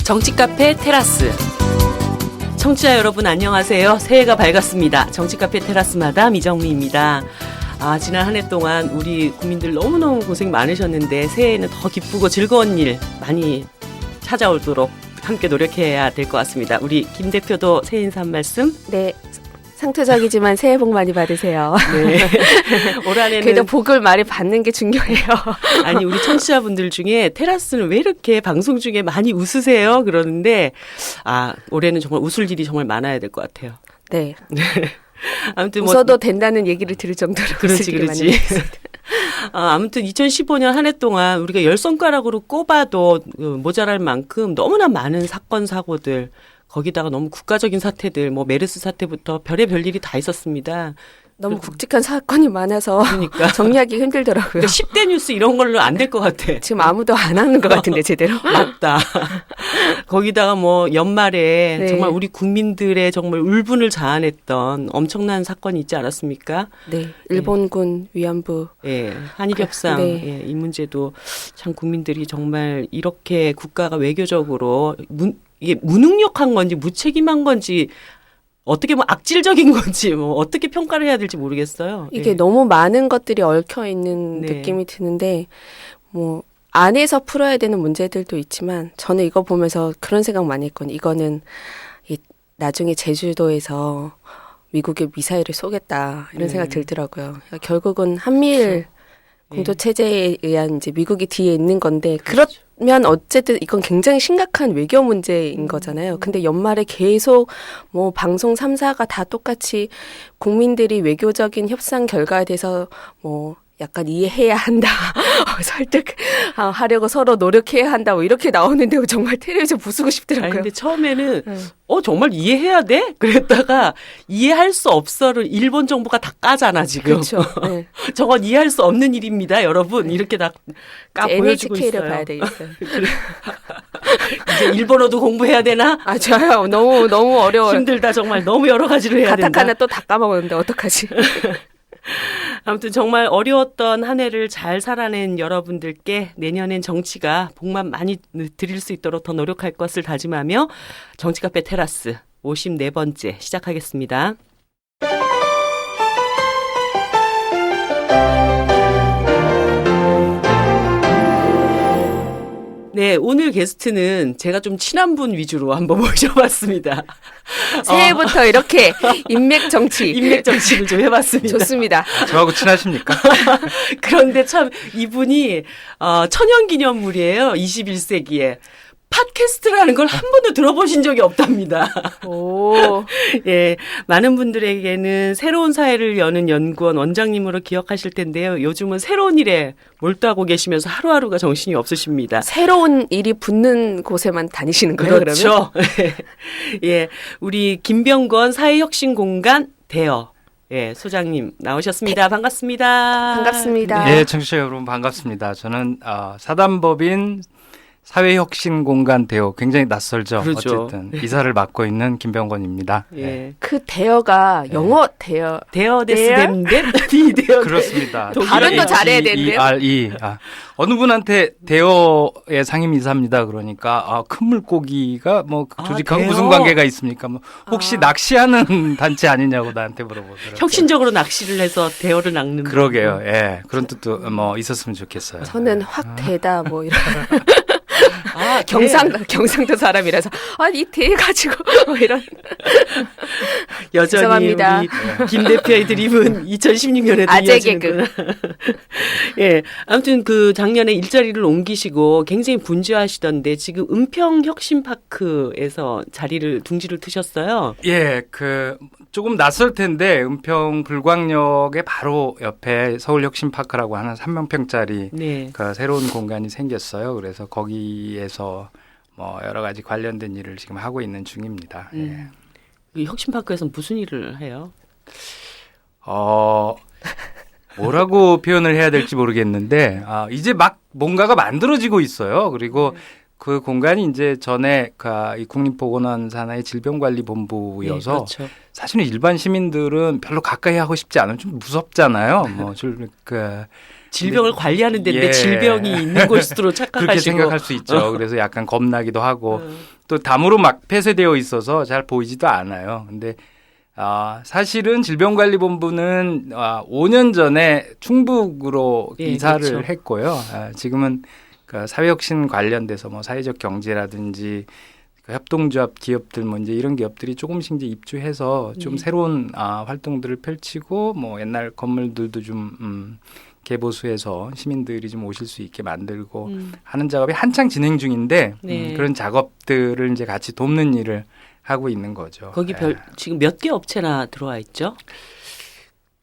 정치카페 테라스. 청취자 여러분 안녕하세요. 새해가 밝았습니다. 정치카페 테라스 마담 이정미입니다. 지난 한 해 동안 우리 국민들 너무너무 고생 많으셨는데 새해에는 더 기쁘고 즐거운 일 많이 찾아오도록 함께 노력해야 될 것 같습니다. 우리 김 대표도 새해 인사 한 말씀? 네. 상투적이지만 새해 복 많이 받으세요. 네. 올 한해는 그래도 복을 많이 받는 게 중요해요. 아니 우리 청취자분들 중에 테라스는 왜 이렇게 방송 중에 많이 웃으세요? 그러는데 올해는 정말 웃을 일이 정말 많아야 될 것 같아요. 네. 아무튼 웃어도 된다는 얘기를 들을 정도로 그렇지. 아무튼 2015년 한 해 동안 우리가 10손가락으로 꼽아도 모자랄 만큼 너무나 많은 사건 사고들, 거기다가 너무 국가적인 사태들, 메르스 사태부터 별의별 일이 다 있었습니다. 너무 굵직한 사건이 많아서 그러니까. 정리하기 힘들더라고요. 그러니까 10대 뉴스 이런 걸로 안 될 것 같아. 지금 아무도 안 하는 것 같은데 제대로. 맞다. 거기다가 연말에 네. 정말 우리 국민들의 정말 울분을 자아냈던 엄청난 사건이 있지 않았습니까? 네. 일본군 위안부. 예, 한일협상. 네. 예, 이 문제도 참 국민들이 정말 이렇게 국가가 외교적으로 이게 무능력한 건지 무책임한 건지 어떻게 악질적인 건지 어떻게 평가를 해야 될지 모르겠어요. 이게 예. 너무 많은 것들이 얽혀 있는 네. 느낌이 드는데 안에서 풀어야 되는 문제들도 있지만 저는 이거 보면서 그런 생각 많이 했거든요. 이거는 나중에 제주도에서 미국의 미사일을 쏘겠다 이런 생각 들더라고요. 그러니까 결국은 한미일 그렇죠. 공조 체제에 의한 이제 미국이 뒤에 있는 건데 그렇죠. 그러면 어쨌든 이건 굉장히 심각한 외교 문제인 거잖아요. 근데 연말에 계속 방송 3사가 다 똑같이 국민들이 외교적인 협상 결과에 대해서 약간 이해해야 한다. 설득하려고 서로 노력해야 한다. 이렇게 나오는데 정말 텔레비전 부수고 싶더라고요. 근데 처음에는 정말 이해해야 돼? 그랬다가 이해할 수 없어를 일본 정부가 다 까잖아 지금. 그렇죠. 네. 저건 이해할 수 없는 일입니다, 여러분. 이렇게 다 까 보여주고 있어요. NHK를 봐야 되겠어요. 이제 일본어도 공부해야 되나? 저요. 너무 어려워요. 힘들다 정말. 너무 여러 가지로 해야 된다. 가타카나 또 다 까먹었는데 어떡하지? 아무튼 정말 어려웠던 한 해를 잘 살아낸 여러분들께 내년엔 정치가 복만 많이 드릴 수 있도록 더 노력할 것을 다짐하며 정치카페 테라스 54번째 시작하겠습니다. 네, 오늘 게스트는 제가 좀 친한 분 위주로 한번 모셔봤습니다. 새해부터 이렇게 인맥 정치를 좀 해봤습니다. 좋습니다. 저하고 친하십니까? 그런데 참 이분이 천연기념물이에요. 21세기에. 팟캐스트라는 걸 한 번도 들어보신 적이 없답니다. 오. 예, 많은 분들에게는 새로운 사회를 여는 연구원 원장님으로 기억하실 텐데요. 요즘은 새로운 일에 몰두하고 계시면서 하루하루가 정신이 없으십니다. 새로운 일이 붙는 곳에만 다니시는 거예요, 그렇죠. 그러면? 예, 우리 김병건 사회혁신공간 대여. 예, 소장님 나오셨습니다. 반갑습니다. 반갑습니다. 네, 청취자 여러분 반갑습니다. 저는 사단법인 사회혁신공간 대여, 굉장히 낯설죠. 그렇죠. 어쨌든 이사를 맡고 있는 김병건입니다. 예. 네. 그 대여가 영어 대여. 대여데스댐댐 대여. 그렇습니다. 발음도 잘해야 되는데요. DERE. 어느 분한테 대여의 상임 이사입니다. 그러니까 큰 물고기가 조직하고 대여? 무슨 관계가 있습니까? 혹시 낚시하는 단체 아니냐고 나한테 물어보더라고요. 혁신적으로 낚시를 해서 대여를 낚는. 그러게요. 예. 그런 뜻도 있었으면 좋겠어요. 저는 확 대다 이런. 네. 경상도 사람이라서 이 대 가지고 이런. 여전히 죄송합니다. 우리 김 대표의 드립은 2016년에도 아재 이어지는구나. 예, 아무튼 그 작년에 일자리를 옮기시고 굉장히 분주하시던데 지금 은평혁신파크에서 둥지를 트셨어요. 예, 조금 낯설 텐데 은평 불광역의 바로 옆에 서울혁신파크라고 하는 3만평짜리 네. 새로운 공간이 생겼어요. 그래서 거기에서 여러 가지 관련된 일을 지금 하고 있는 중입니다. 예. 이 혁신파크에서는 무슨 일을 해요? 뭐라고 표현을 해야 될지 모르겠는데 이제 막 뭔가가 만들어지고 있어요. 그리고 그 공간이 이제 전에 이 국립보건원 산하의 질병관리본부여서 네, 그렇죠. 사실은 일반 시민들은 별로 가까이 하고 싶지 않으면 좀 무섭잖아요. 질병을 관리하는 데인데 예. 질병이 있는 곳으로 착각하시고 그렇게 생각할 수 있죠. 그래서 약간 겁나기도 하고 또 담으로 막 폐쇄되어 있어서 잘 보이지도 않아요. 근데 사실은 질병관리본부는 5년 전에 충북으로 예, 이사를 그렇죠. 했고요. 지금은 그 사회혁신 관련돼서 뭐 사회적 경제라든지 그 협동조합 기업들 뭐 이제 이런 기업들이 조금씩 이제 입주해서 좀 새로운 활동들을 펼치고 뭐 옛날 건물들도 좀 개보수해서 시민들이 좀 오실 수 있게 만들고 하는 작업이 한창 진행 중인데 네. 그런 작업들을 이제 같이 돕는 일을 하고 있는 거죠. 거기 지금 몇 개 업체나 들어와 있죠?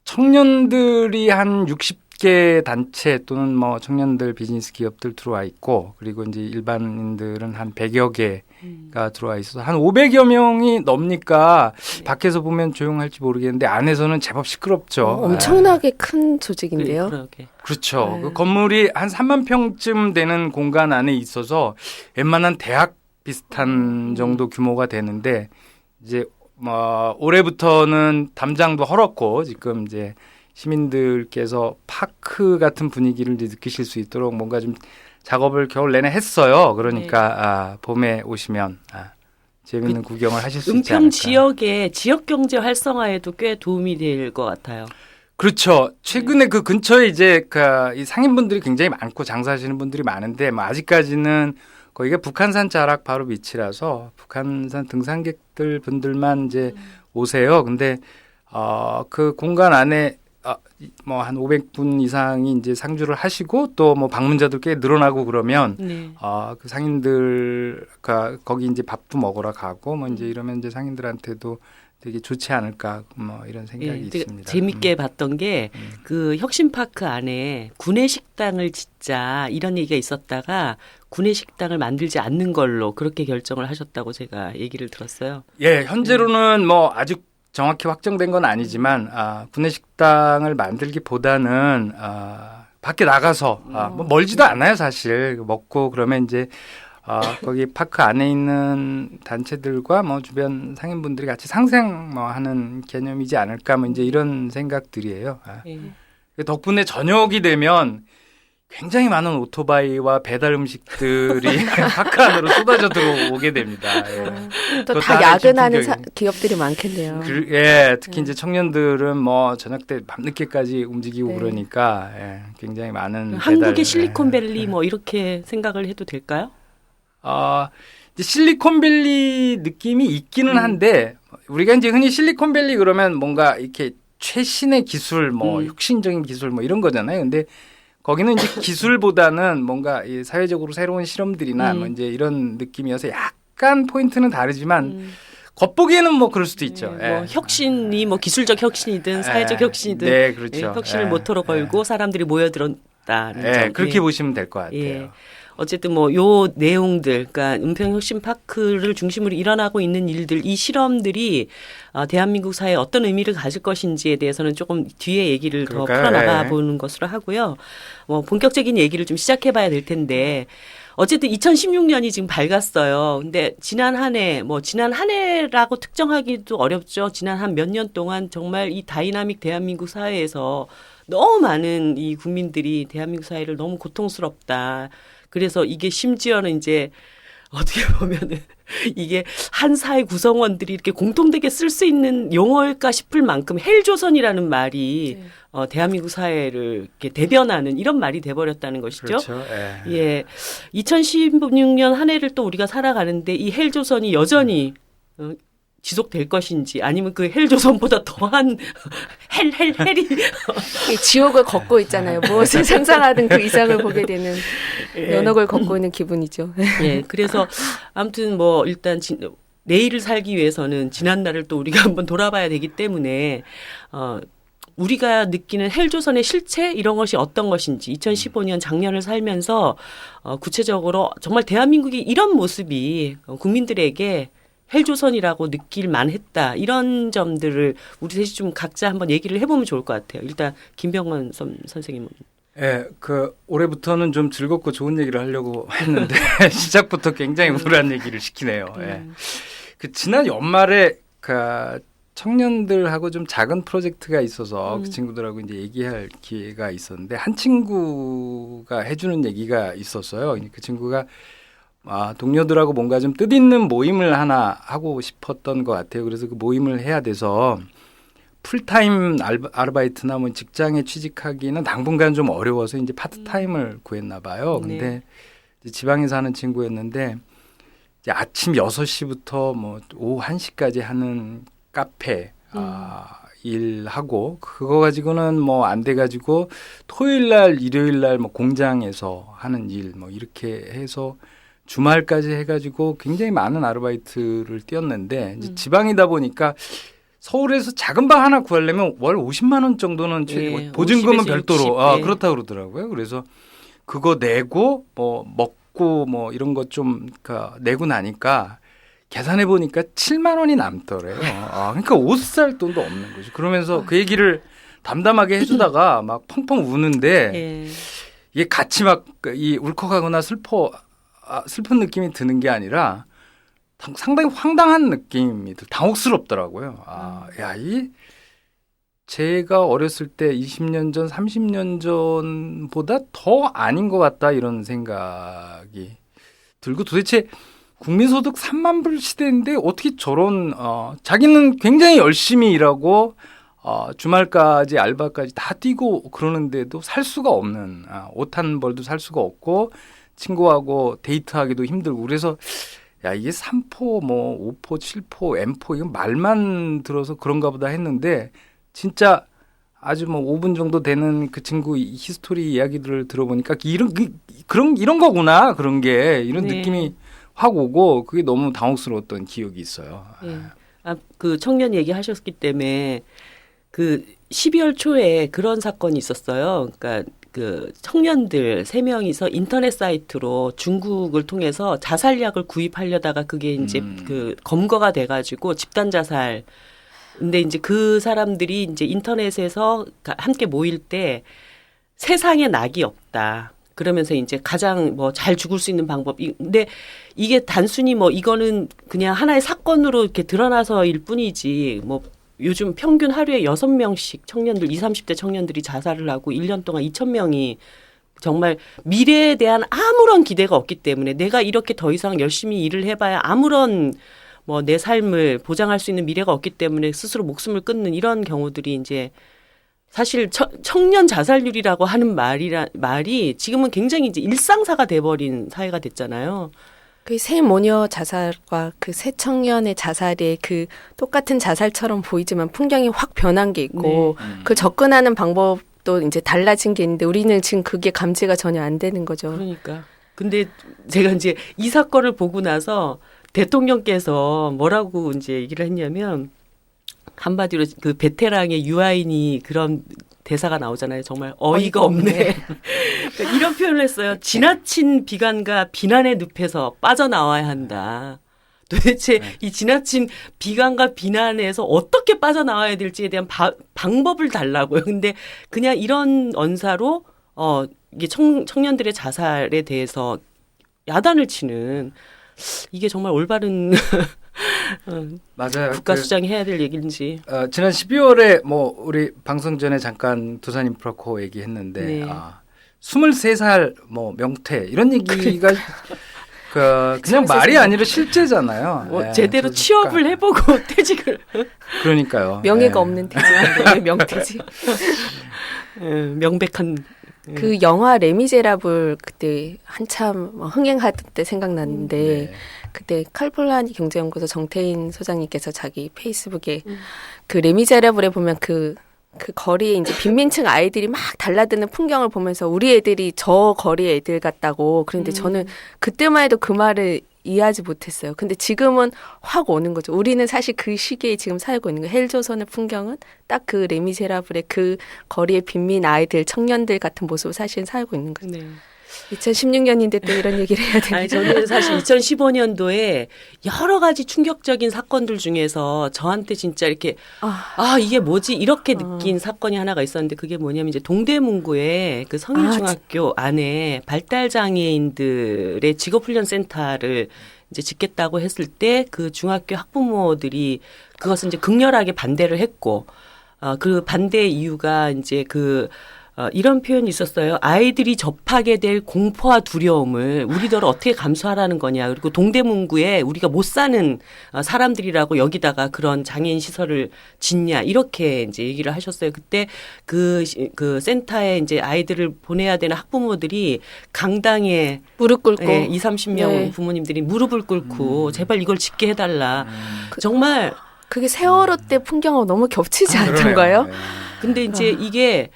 청년들이 한 60개 단체 또는 뭐 청년들 비즈니스 기업들 들어와 있고 그리고 이제 일반인들은 한 100여 개가 들어와 있어서 한 500여 명이 넘니까 밖에서 보면 조용할지 모르겠는데 안에서는 제법 시끄럽죠. 엄청나게 큰 조직인데요. 그러게. 그렇죠. 네. 그 건물이 한 3만 평쯤 되는 공간 안에 있어서 웬만한 대학 비슷한 정도 규모가 되는데 이제 뭐 올해부터는 담장도 헐었고 지금 이제 시민들께서 파크 같은 분위기를 이제 느끼실 수 있도록 뭔가 좀 작업을 겨울 내내 했어요. 그러니까 봄에 오시면 재밌는 구경을 하실 수 있지 않을까. 은평 지역의 지역 경제 활성화에도 꽤 도움이 될 것 같아요. 그렇죠. 최근에 그 근처에 이제 이 상인분들이 굉장히 많고 장사하시는 분들이 많은데 뭐 아직까지는 거기가 북한산 자락 바로 밑이라서 북한산 등산객들 분들만 이제 오세요. 근데 그 공간 안에 뭐 한 500분 이상이 이제 상주를 하시고 또 뭐 방문자들 꽤 늘어나고 그러면 네. 그 상인들 거기 이제 밥도 먹으러 가고 뭐 이제 이러면 이제 상인들한테도 되게 좋지 않을까 뭐 이런 생각이 되게 있습니다. 재밌게 봤던 게 그 혁신파크 안에 구내식당을 짓자 이런 얘기가 있었다가 구내식당을 만들지 않는 걸로 그렇게 결정을 하셨다고 제가 얘기를 들었어요. 예, 현재로는 뭐 아직 정확히 확정된 건 아니지만 구내식당을 만들기보다는 밖에 나가서 뭐 멀지도 않아요 사실 먹고 그러면 이제 거기 파크 안에 있는 단체들과 뭐 주변 상인분들이 같이 상생 뭐 하는 개념이지 않을까 뭐 이제 이런 생각들이에요. 예. 덕분에 저녁이 되면 굉장히 많은 오토바이와 배달 음식들이 파크 안으로 쏟아져 들어오게 됩니다. 예. 또 그것도 다 하나의 야근하는 진풍경이. 기업들이 많겠네요. 특히 이제 청년들은 뭐 저녁 때 밤늦게까지 움직이고 네. 그러니까 굉장히 많은 한국의 배달, 실리콘밸리 뭐 이렇게 생각을 해도 될까요? 이제 실리콘밸리 느낌이 있기는 한데 우리가 이제 흔히 실리콘밸리 그러면 뭔가 이렇게 최신의 기술, 뭐 혁신적인 기술 뭐 이런 거잖아요. 근데 거기는 이제 기술보다는 뭔가 이 사회적으로 새로운 실험들이나 뭐 이제 이런 느낌이어서 약간 포인트는 다르지만 겉보기에는 뭐 그럴 수도 있죠. 뭐 혁신이 뭐 기술적 혁신이든 사회적 혁신이든 네, 그렇죠. 예, 혁신을 모토로 걸고 사람들이 모여들었다는 점. 그렇게 보시면 될 것 같아요. 예. 어쨌든 뭐 요 내용들, 그러니까 은평혁신파크를 중심으로 일어나고 있는 일들, 이 실험들이 대한민국 사회에 어떤 의미를 가질 것인지에 대해서는 조금 뒤에 얘기를 더 풀어나가 보는 것으로 하고요. 뭐 본격적인 얘기를 좀 시작해봐야 될 텐데. 어쨌든 2016년이 지금 밝았어요. 근데 지난 한 해라고 특정하기도 어렵죠. 지난 한 몇 년 동안 정말 이 다이나믹 대한민국 사회에서 너무 많은 이 국민들이 대한민국 사회를 너무 고통스럽다. 그래서 이게 심지어는 이제 어떻게 보면은 이게 한 사회 구성원들이 이렇게 공통되게 쓸 수 있는 용어일까 싶을 만큼 헬조선이라는 말이 대한민국 사회를 이렇게 대변하는 이런 말이 돼버렸다는 것이죠. 그렇죠. 예. 2016년 한 해를 또 우리가 살아가는데 이 헬조선이 여전히 지속될 것인지 아니면 그 헬조선보다 더한 헬이 지옥을 걷고 있잖아요. 무엇을 상상하든 그 이상을 보게 되는 연옥을 걷고 있는 기분이죠. 예, 그래서 아무튼 뭐 일단 내일을 살기 위해서는 지난 날을 또 우리가 한번 돌아봐야 되기 때문에 우리가 느끼는 헬조선의 실체 이런 것이 어떤 것인지 2015년 작년을 살면서 구체적으로 정말 대한민국이 이런 모습이 국민들에게 헬조선이라고 느낄 만했다. 이런 점들을 우리 셋이 좀 각자 한번 얘기를 해보면 좋을 것 같아요. 일단 김병만 선생님은. 예, 올해부터는 좀 즐겁고 좋은 얘기를 하려고 했는데 시작부터 굉장히 우울한 얘기를 시키네요. 예. 지난 연말에 청년들하고 좀 작은 프로젝트가 있어서 그 음. 친구들하고 이제 얘기할 기회가 있었는데 한 친구가 해주는 얘기가 있었어요. 그 친구가 동료들하고 뭔가 좀 뜻있는 모임을 하나 하고 싶었던 것 같아요. 그래서 그 모임을 해야 돼서 풀타임 아르바이트나 뭐 직장에 취직하기는 당분간 좀 어려워서 이제 파트타임을 구했나 봐요. 근데 네. 이제 지방에 사는 친구였는데 이제 아침 6시부터 뭐 오후 1시까지 하는 카페 일하고 그거 가지고는 뭐 안 돼 가지고 토요일 날 일요일 날 뭐 공장에서 하는 일 뭐 이렇게 해서 주말까지 해 가지고 굉장히 많은 아르바이트를 뛰었는데 이제 지방이다 보니까 서울에서 작은 방 하나 구하려면 월 50만 원 정도는 예, 보증금은 50에서 별도로 60, 예. 그렇다고 그러더라고요. 그래서 그거 내고 뭐 먹고 뭐 이런 것 좀 내고 나니까 계산해 보니까 7만 원이 남더래요. 그러니까 옷 살 돈도 없는 거죠. 그러면서 그 얘기를 담담하게 해주다가 막 펑펑 우는데 예. 이게 같이 막 이 울컥하거나 슬픈 느낌이 드는 게 아니라 상당히 황당한 느낌이 당혹스럽더라고요. 제가 어렸을 때 20년 전, 30년 전보다 더 아닌 것 같다 이런 생각이 들고 도대체 국민소득 3만 불 시대인데 어떻게 저런 자기는 굉장히 열심히 일하고 주말까지 알바까지 다 뛰고 그러는데도 살 수가 없는 옷 한 벌도 살 수가 없고 친구하고 데이트하기도 힘들고 그래서 이게 3포 뭐 5포 7포 M포 이건 말만 들어서 그런가 보다 했는데 진짜 아주 뭐 5분 정도 되는 그 친구 히스토리 이야기들을 들어보니까 이런 거구나 그런 게 이런 네. 느낌이 확 오고 그게 너무 당혹스러웠던 기억이 있어요. 예. 그 청년 얘기하셨기 때문에 그 12월 초에 그런 사건이 있었어요. 그러니까 그 청년들 3명이서 인터넷 사이트로 중국을 통해서 자살약을 구입하려다가 그게 이제 그 검거가 돼가지고 집단 자살. 근데 이제 그 사람들이 이제 인터넷에서 함께 모일 때 세상에 낙이 없다. 그러면서 이제 가장 뭐 잘 죽을 수 있는 방법. 근데 이게 단순히 뭐 이거는 그냥 하나의 사건으로 이렇게 드러나서일 뿐이지 뭐 요즘 평균 하루에 6명씩 청년들 20, 30대 청년들이 자살을 하고 1년 동안 2,000명이 정말 미래에 대한 아무런 기대가 없기 때문에 내가 이렇게 더 이상 열심히 일을 해봐야 아무런 뭐 내 삶을 보장할 수 있는 미래가 없기 때문에 스스로 목숨을 끊는 이런 경우들이 이제 사실 청년 자살률이라고 하는 말이 지금은 굉장히 이제 일상사가 돼버린 사회가 됐잖아요. 그 새 모녀 자살과 그 새 청년의 자살이 그 똑같은 자살처럼 보이지만 풍경이 확 변한 게 있고 그 접근하는 방법도 이제 달라진 게 있는데 우리는 지금 그게 감지가 전혀 안 되는 거죠. 그러니까. 근데 제가 이제 이 사건을 보고 나서 대통령께서 뭐라고 이제 얘기를 했냐면 한마디로 그 베테랑의 유아인이 그런 대사가 나오잖아요. 정말 어이가 없네. 그러니까 이런 표현을 했어요. 지나친 비관과 비난의 늪에서 빠져나와야 한다. 도대체 이 지나친 비관과 비난에서 어떻게 빠져나와야 될지에 대한 방법을 달라고요. 근데 그냥 이런 언사로 이게 청년들의 자살에 대해서 야단을 치는 이게 정말 올바른 맞아요. 국가 수장이 해야 될 얘기인지. 지난 12월에 뭐 우리 방송 전에 잠깐 두산 인프라코 얘기했는데 네. 23살 뭐 명퇴 이런 얘기가 그냥 말이 아니라 실제잖아요. 제대로 취업을 해보고 퇴직을. 그러니까요. 명예가 없는 퇴직인데 왜 명퇴직? 명백한. 그 영화 레미제라블 그때 한참 흥행하던 때 생각났는데 네. 그때 칼폴라니 경제연구소 정태인 소장님께서 자기 페이스북에 그 레미제라블에 보면 그 거리에 이제 빈민층 아이들이 막 달라드는 풍경을 보면서 우리 애들이 저 거리 애들 같다고 그런데 저는 그때만 해도 그 말을 이해하지 못했어요. 근데 지금은 확 오는 거죠. 우리는 사실 그 시기에 지금 살고 있는 거예요. 헬조선의 풍경은 딱 그 레미제라블의 그 거리의 빈민 아이들, 청년들 같은 모습을 사실 살고 있는 거죠. 네. 2016년인데 또 이런 얘기를 해야 되나요? 아니, 저는 사실 2015년도에 여러 가지 충격적인 사건들 중에서 저한테 진짜 이렇게 이게 뭐지? 이렇게 느낀 사건이 하나가 있었는데 그게 뭐냐면 이제 동대문구에 그 성일중학교 안에 발달장애인들의 직업훈련센터를 이제 짓겠다고 했을 때 그 중학교 학부모들이 그것은 이제 극렬하게 반대를 했고 그 반대 이유가 이제 이런 표현이 있었어요. 아이들이 접하게 될 공포와 두려움을 우리들 어떻게 감수하라는 거냐. 그리고 동대문구에 우리가 못 사는 사람들이라고 여기다가 그런 장애인 시설을 짓냐. 이렇게 이제 얘기를 하셨어요. 그때 그 센터에 이제 아이들을 보내야 되는 학부모들이 강당에 무릎 꿇고 2, 30명 부모님들이 무릎을 꿇고 제발 이걸 짓게 해달라. 정말 그게 세월호 때 풍경하고 너무 겹치지 않던가요? 근데 이제 이게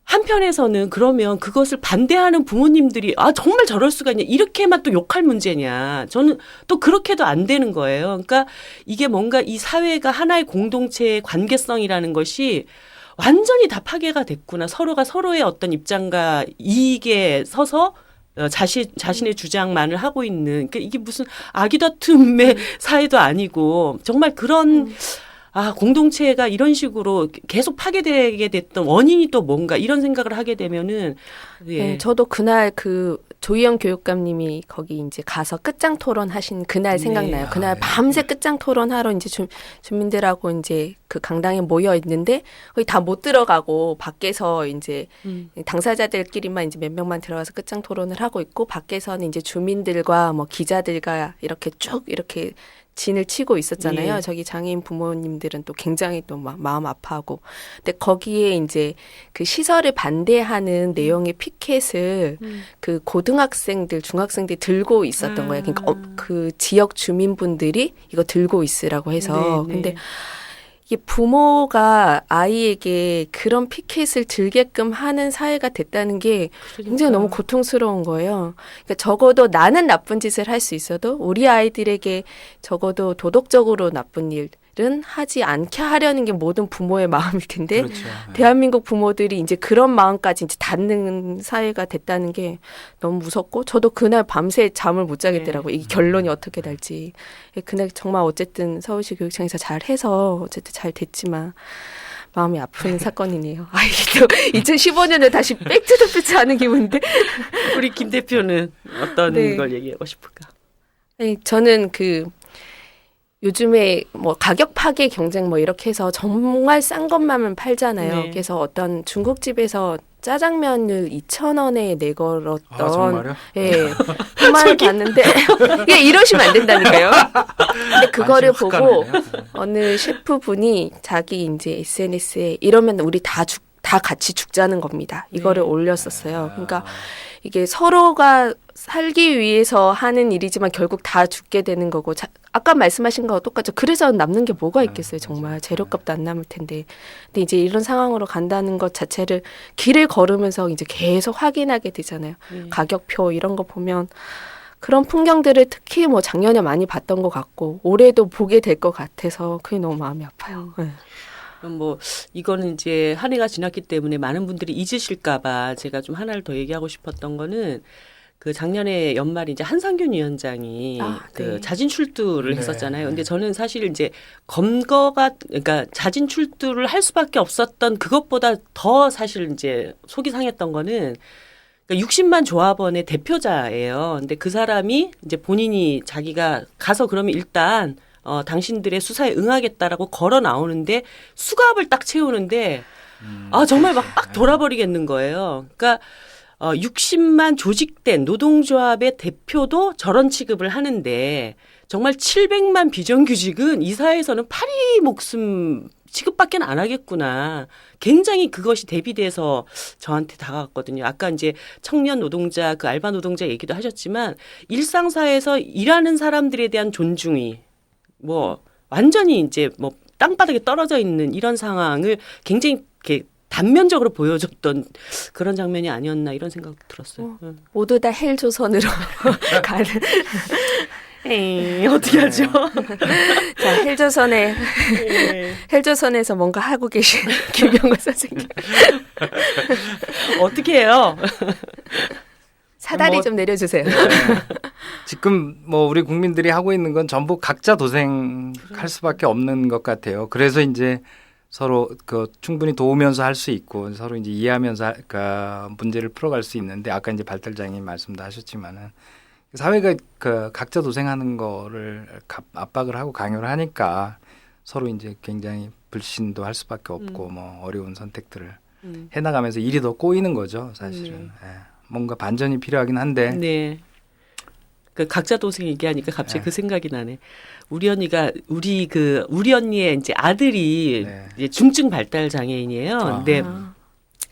한편에서는 그러면 그것을 반대하는 부모님들이 정말 저럴 수가 있냐 이렇게만 또 욕할 문제냐 저는 또 그렇게도 안 되는 거예요. 그러니까 이게 뭔가 이 사회가 하나의 공동체의 관계성이라는 것이 완전히 다 파괴가 됐구나. 서로가 서로의 어떤 입장과 이익에 서서 자신의 주장만을 하고 있는 그러니까 이게 무슨 아기 다툼의 사회도 아니고 정말 그런 공동체가 이런 식으로 계속 파괴되게 됐던 원인이 또 뭔가 이런 생각을 하게 되면은 네, 저도 그날 조희영 교육감님이 거기 이제 가서 끝장 토론하신 그날 생각나요. 그날 밤새 끝장 토론하러 이제 주민들하고 이제 그 강당에 모여 있는데 거의 다 못 들어가고 밖에서 이제 당사자들끼리만 이제 몇 명만 들어가서 끝장 토론을 하고 있고 밖에서는 이제 주민들과 뭐 기자들과 이렇게 쭉 이렇게 진을 치고 있었잖아요. 예. 저기 장애인 부모님들은 또 굉장히 또 막 마음 아파하고. 근데 거기에 이제 그 시설을 반대하는 내용의 피켓을 그 고등학생들, 중학생들이 들고 있었던 거예요. 그러니까 그 지역 주민분들이 이거 들고 있으라고 해서. 네, 근데 이게 부모가 아이에게 그런 피켓을 들게끔 하는 사회가 됐다는 게 굉장히 너무 고통스러운 거예요. 그러니까 적어도 나는 나쁜 짓을 할 수 있어도 우리 아이들에게 적어도 도덕적으로 나쁜 일은 하지 않게 하려는 게 모든 부모의 마음일 텐데 그렇죠. 대한민국 부모들이 이제 그런 마음까지 이제 닫는 사회가 됐다는 게 너무 무섭고 저도 그날 밤새 잠을 못 자겠더라고요. 이게 결론이 어떻게 날지. 그날 정말 어쨌든 서울시 교육청에서 잘 해서 어쨌든 잘 됐지만 마음이 아픈 사건이네요. 이게 또 2015년에 다시 백투더퓨처 하는 기분인데. 우리 김 대표는 어떤 네. 걸 얘기하고 싶을까? 저는 요즘에 뭐 가격 파괴 경쟁 뭐 이렇게 해서 정말 싼 것만 팔잖아요. 네. 그래서 어떤 중국집에서 짜장면을 2,000원에 내걸었던 정말요? 예. 그만 봤는데 이게 이러시면 안 된다니까요. 근데 그거를 보고 어느 셰프분이 자기 이제 SNS에 이러면 우리 다 같이 죽자는 겁니다. 이거를 올렸었어요. 그러니까 이게 서로가 살기 위해서 하는 일이지만 결국 다 죽게 되는 거고 아까 말씀하신 거와 똑같죠. 그래서 남는 게 뭐가 있겠어요. 정말 재료값도 안 남을 텐데. 근데 이제 이런 상황으로 간다는 것 자체를 길을 걸으면서 이제 계속 확인하게 되잖아요. 가격표 이런 거 보면 그런 풍경들을 특히 뭐 작년에 많이 봤던 것 같고 올해도 보게 될 것 같아서 그게 너무 마음이 아파요. 네. 뭐 이거는 이제 한 해가 지났기 때문에 많은 분들이 잊으실까봐 제가 좀 하나를 더 얘기하고 싶었던 거는 그 작년에 연말에 이제 한상균 위원장이 그 자진 출두를 했었잖아요. 근데 저는 사실 이제 그러니까 자진 출두를 할 수밖에 없었던 그것보다 더 사실 이제 속이 상했던 거는 그러니까 60만 조합원의 대표자예요. 근데 그 사람이 이제 본인이 자기가 가서 그러면 일단 당신들의 수사에 응하겠다라고 걸어 나오는데 수갑을 딱 채우는데 정말 막 돌아버리겠는 거예요. 그러니까 60만 조직된 노동조합의 대표도 저런 취급을 하는데 정말 700만 비정규직은 이 사회에서는 파리 목숨 취급밖에 안 하겠구나. 굉장히 그것이 대비돼서 저한테 다가왔거든요. 아까 이제 청년 노동자, 그 알바 노동자 얘기도 하셨지만 일상사회에서 일하는 사람들에 대한 존중이 뭐 완전히 이제 뭐 땅바닥에 떨어져 있는 이런 상황을 굉장히 이렇게 단면적으로 보여줬던 그런 장면이 아니었나 이런 생각 들었어요. 모두 다 헬조선으로 가는. 에이, 어떻게 하죠? 자, 헬조선에서 뭔가 하고 계신 김병관 선생님. 어떻게 해요? 사다리 뭐, 좀 내려주세요. 지금 뭐 우리 국민들이 하고 있는 건 전부 각자 도생할 수밖에 없는 것 같아요. 그래서 이제 서로 그 충분히 도우면서 할 수 있고 서로 이제 이해하면서 문제를 풀어갈 수 있는데 아까 이제 발달장애인 말씀도 하셨지만은 사회가 그 각자 도생하는 거를 압박을 하고 강요를 하니까 서로 이제 굉장히 불신도 할 수밖에 없고 뭐 어려운 선택들을 해나가면서 일이 더 꼬이는 거죠, 사실은. 예. 뭔가 반전이 필요하긴 한데. 네. 그 각자 도생 얘기하니까 갑자기 네. 그 생각이 나네. 우리 언니가 우리 언니의 이제 아들이 네. 이제 중증 발달 장애인이에요. 근데 아.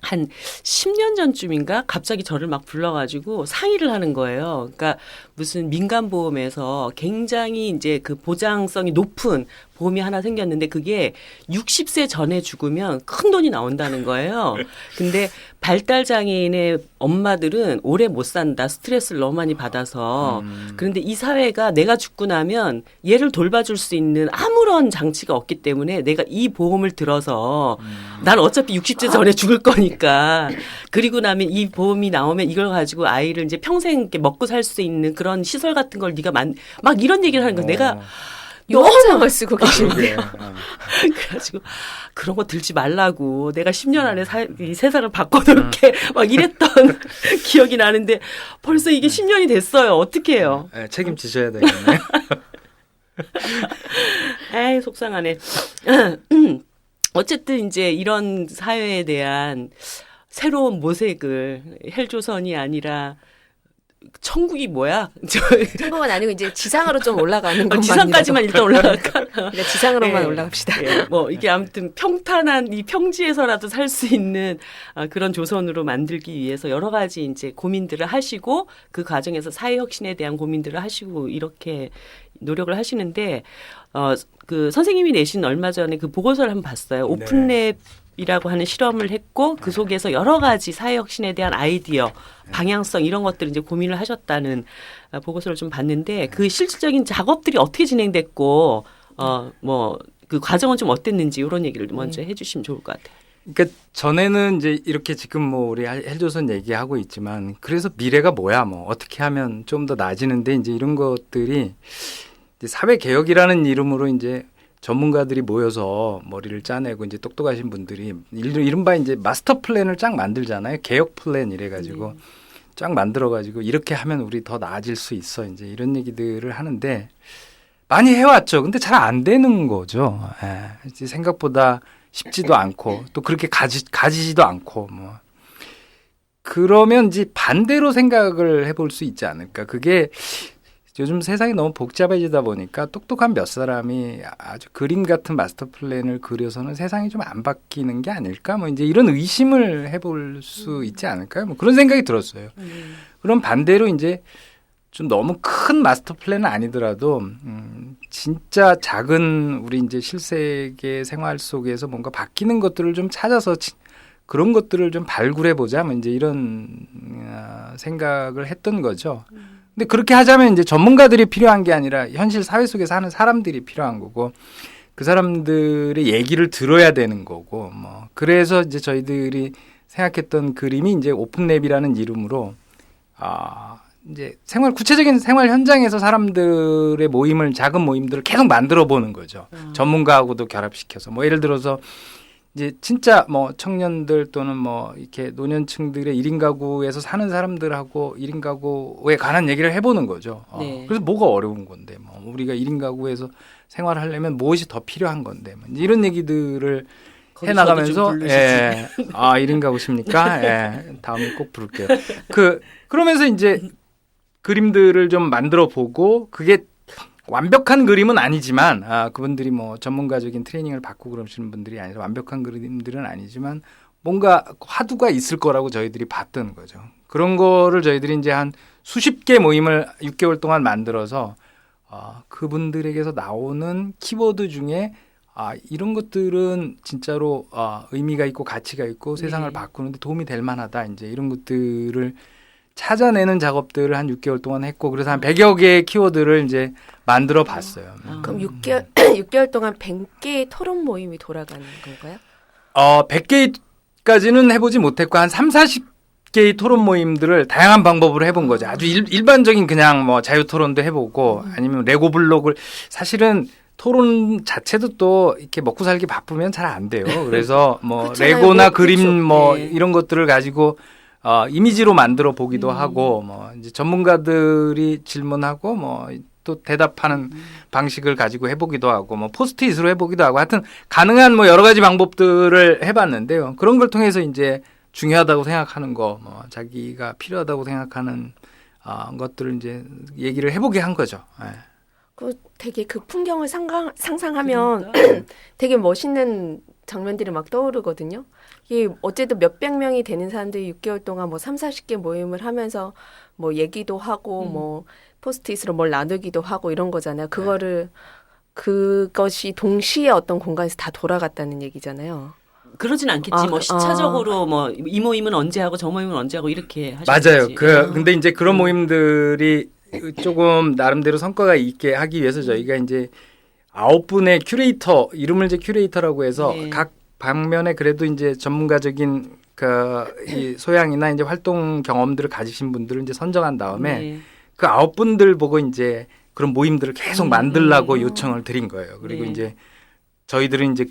한 10년 전쯤인가 갑자기 저를 막 불러가지고 상의를 하는 거예요. 그러니까 무슨 민간보험에서 굉장히 이제 그 보장성이 높은 보험이 하나 생겼는데 그게 60세 전에 죽으면 큰 돈이 나온다는 거예요. 근데 발달장애인의 엄마들은 오래 못 산다. 스트레스를 너무 많이 받아서. 그런데 이 사회가 내가 죽고 나면 얘를 돌봐줄 수 있는 아무런 장치가 없기 때문에 내가 이 보험을 들어서 난 어차피 60세 전에 죽을 거니까 그리고 나면 이 보험이 나오면 이걸 가지고 아이를 이제 평생 이렇게 먹고 살 수 있는 그런 시설 같은 걸 네가 막 이런 얘기를 하는 거야. 내가 용어장을 쓰고 계시는데. 그래가지고 그런 거 들지 말라고 내가 10년 안에 이 세상을 바꿔놓을게 막 이랬던 기억이 나는데 벌써 이게 10년이 됐어요. 어떻게 해요? 네, 책임지셔야 되겠네요. 에이 속상하네. 어쨌든 이제 이런 사회에 대한 새로운 모색을 헬조선이 아니라 천국이 뭐야? 천국은 아니고 이제 지상으로 좀 올라가는 것만. 지상까지만 일단 올라갈까? 그러니까 지상으로만 예, 올라갑시다. 예, 뭐 이게 아무튼 평탄한 이 평지에서라도 살 수 있는 그런 조선으로 만들기 위해서 여러 가지 이제 고민들을 하시고 그 과정에서 사회 혁신에 대한 고민들을 하시고 이렇게 노력을 하시는데 그 선생님이 내신 얼마 전에 그 보고서를 한번 봤어요. 오픈랩 이라고 하는 실험을 했고 그 속에서 여러 가지 사회 혁신에 대한 아이디어, 방향성 이런 것들을 이제 고민을 하셨다는 보고서를 좀 봤는데 그 실질적인 작업들이 어떻게 진행됐고 뭐 그 과정은 좀 어땠는지 이런 얘기를 먼저 해주시면 좋을 것 같아요. 그러니까 전에는 이제 이렇게 지금 뭐 우리 헬조선 얘기하고 있지만 그래서 미래가 뭐야 뭐 어떻게 하면 좀 더 나아지는데 이제 이런 것들이 이제 사회 개혁이라는 이름으로 이제 전문가들이 모여서 머리를 짜내고 이제 똑똑하신 분들이 이른바 이제 마스터 플랜을 쫙 만들잖아요. 개혁 플랜 이래가지고 쫙 만들어가지고 이렇게 하면 우리 더 나아질 수 있어. 이제 이런 얘기들을 하는데 많이 해왔죠. 근데 잘 안 되는 거죠. 이제 생각보다 쉽지도 않고 또 그렇게 가지지도 않고 뭐 그러면 이제 반대로 생각을 해볼 수 있지 않을까. 그게 요즘 세상이 너무 복잡해지다 보니까 똑똑한 몇 사람이 아주 그림 같은 마스터 플랜을 그려서는 세상이 좀 안 바뀌는 게 아닐까? 뭐 이제 이런 의심을 해볼 수 있지 않을까요? 뭐 그런 생각이 들었어요. 그럼 반대로 이제 좀 너무 큰 마스터 플랜은 아니더라도 진짜 작은 우리 이제 실생의 생활 속에서 뭔가 바뀌는 것들을 좀 찾아서 그런 것들을 좀 발굴해 보자. 뭐 이제 이런 생각을 했던 거죠. 근데 그렇게 하자면 이제 전문가들이 필요한 게 아니라 현실 사회 속에 사는 사람들이 필요한 거고 그 사람들의 얘기를 들어야 되는 거고 뭐 그래서 이제 저희들이 생각했던 그림이 이제 오픈랩이라는 이름으로 이제 구체적인 생활 현장에서 사람들의 모임을 작은 모임들을 계속 만들어 보는 거죠. 전문가하고도 결합시켜서 뭐 예를 들어서 이제 진짜 뭐 청년들 또는 뭐 이렇게 노년층들의 1인 가구에서 사는 사람들하고 1인 가구에 관한 얘기를 해보는 거죠. 네. 그래서 뭐가 어려운 건데 뭐 우리가 1인 가구에서 생활하려면 무엇이 더 필요한 건데 뭐 이런 얘기들을 해나가면서 1인 가구십니까? 다음에 꼭 부를게요. 그러면서 이제 그림들을 좀 만들어 보고 그게 완벽한 그림은 아니지만 그분들이 뭐 전문가적인 트레이닝을 받고 그러시는 분들이 아니라 완벽한 그림들은 아니지만 뭔가 화두가 있을 거라고 저희들이 봤던 거죠. 그런 거를 저희들이 이제 한 수십 개 모임을 6개월 동안 만들어서 그분들에게서 나오는 키워드 중에 이런 것들은 진짜로 의미가 있고 가치가 있고 세상을 바꾸는데 도움이 될 만하다. 이제 이런 것들을 찾아내는 작업들을 한 6개월 동안 했고 그래서 한 100여 개의 키워드를 이제 만들어 봤어요. 그럼 6개월 동안 100개의 토론 모임이 돌아가는 건가요? 100개까지는 해보지 못했고 한 3, 40개 개의 토론 모임들을 다양한 방법으로 해본 거죠. 아주 일반적인 그냥 뭐 자유 토론도 해보고 아니면 레고 블록을 사실은 토론 자체도 또 이렇게 먹고 살기 바쁘면 잘 안 돼요. 그래서 뭐 그렇잖아요. 레고나 뭐, 그림 그렇죠. 뭐 네. 이런 것들을 가지고 이미지로 만들어 보기도 하고 뭐 이제 전문가들이 질문하고 뭐 또 대답하는 방식을 가지고 해보기도 하고 뭐 포스트잇으로 해보기도 하고 하여튼 가능한 뭐 여러 가지 방법들을 해봤는데요. 그런 걸 통해서 이제 중요하다고 생각하는 거, 뭐 자기가 필요하다고 생각하는 것들을 이제 얘기를 해보게 한 거죠. 예. 되게 그 풍경을 상상하면 그러니까. 되게 멋있는 장면들이 막 떠오르거든요. 이게 어쨌든 몇백 명이 되는 사람들이 6개월 동안 뭐 3, 40개 모임을 하면서 뭐 얘기도 하고 뭐 포스트잇으로 뭘 나누기도 하고 이런 거잖아요. 그것이 동시에 어떤 공간에서 다 돌아갔다는 얘기잖아요. 그러진 않겠지. 뭐 시차적으로 뭐 이 모임은 언제 하고 저 모임은 언제 하고 이렇게 하셨겠지. 맞아요. 근데 이제 그런 모임들이 조금 나름대로 성과가 있게 하기 위해서 저희가 이제 9분의 큐레이터, 이름을 이제 큐레이터라고 해서 네. 각 방면에 그래도 이제 전문가적인 이 소양이나 이제 활동 경험들을 가지신 분들을 이제 선정한 다음에 네. 그 9분들 보고 이제 그런 모임들을 계속 만들라고 요청을 드린 거예요. 그리고 네. 이제 저희들은 이제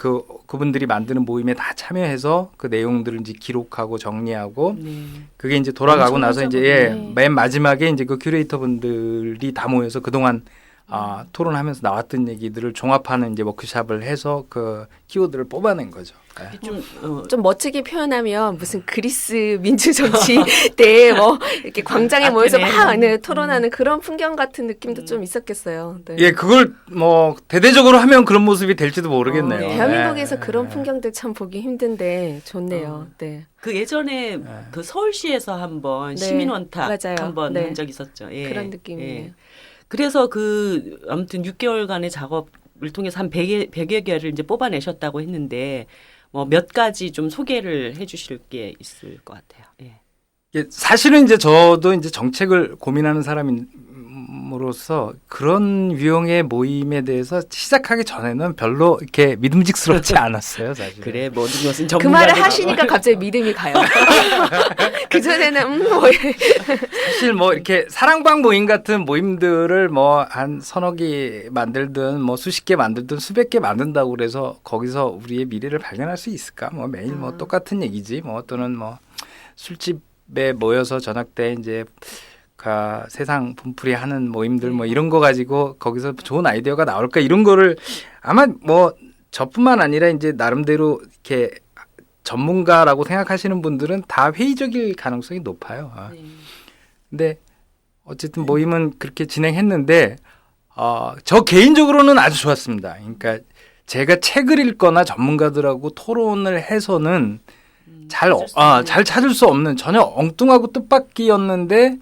그분들이 만드는 모임에 다 참여해서 그 내용들을 이제 기록하고 정리하고 네. 그게 이제 돌아가고 나서 이제 엄청나죠. 맨 마지막에 이제 그 큐레이터 분들이 다 모여서 그동안 토론하면서 나왔던 얘기들을 종합하는 이제 워크숍을 해서 그 키워드를 뽑아낸 거죠. 네. 좀 멋지게 표현하면 무슨 그리스 민주 정치 때 뭐 이렇게 광장에 모여서 막 토론하는 그런 풍경 같은 느낌도 좀 있었겠어요. 네. 예, 그걸 뭐 대대적으로 하면 그런 모습이 될지도 모르겠네요. 네. 대한민국에서 네. 그런 풍경들 참 보기 힘든데 좋네요. 네. 그 예전에 그 서울시에서 한번 네. 시민원탁 맞아요. 한번 네. 한 적 있었죠. 예. 그런 느낌이에요. 그래서 아무튼 6개월간의 작업을 통해서 한 100여 개를 이제 뽑아내셨다고 했는데 뭐 몇 가지 좀 소개를 해 주실 게 있을 것 같아요. 예. 사실은 이제 저도 이제 정책을 고민하는 사람으로서 그런 유형의 모임에 대해서 시작하기 전에는 별로 이렇게 믿음직스럽지 않았어요, 사실. 그래 모든 것은 그 전문가들 말을 하시니까 갑자기 믿음이 가요. 그 전에는 뭐 사실 뭐 이렇게 사랑방 모임 같은 모임들을 뭐 한 서너 개 만들든 뭐 수십 개 만들든 수백 개 만든다고 그래서 거기서 우리의 미래를 발견할 수 있을까? 뭐 매일 뭐 똑같은 얘기지. 뭐 또는 뭐 술집에 모여서 저녁 때 이제 세상 분풀이 하는 모임들 뭐 이런 거 가지고 거기서 좋은 아이디어가 나올까 이런 거를 아마 뭐 저뿐만 아니라 이제 나름대로 이렇게 전문가라고 생각하시는 분들은 다 회의적일 가능성이 높아요. 근데 어쨌든 모임은 그렇게 진행했는데 저 개인적으로는 아주 좋았습니다. 그러니까 제가 책을 읽거나 전문가들하고 토론을 해서는 잘 찾을 수 없는 전혀 엉뚱하고 뜻밖이었는데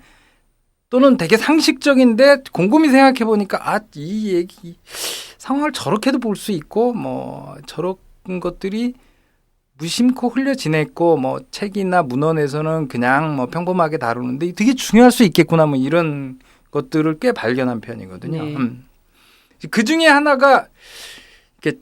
또는 되게 상식적인데 곰곰이 생각해 보니까 이 얘기 상황을 저렇게도 볼 수 있고 뭐 저런 것들이 무심코 흘려 지냈고 뭐 책이나 문헌에서는 그냥 뭐 평범하게 다루는데 되게 중요할 수 있겠구나 뭐 이런 것들을 꽤 발견한 편이거든요. 네. 그 중에 하나가 이게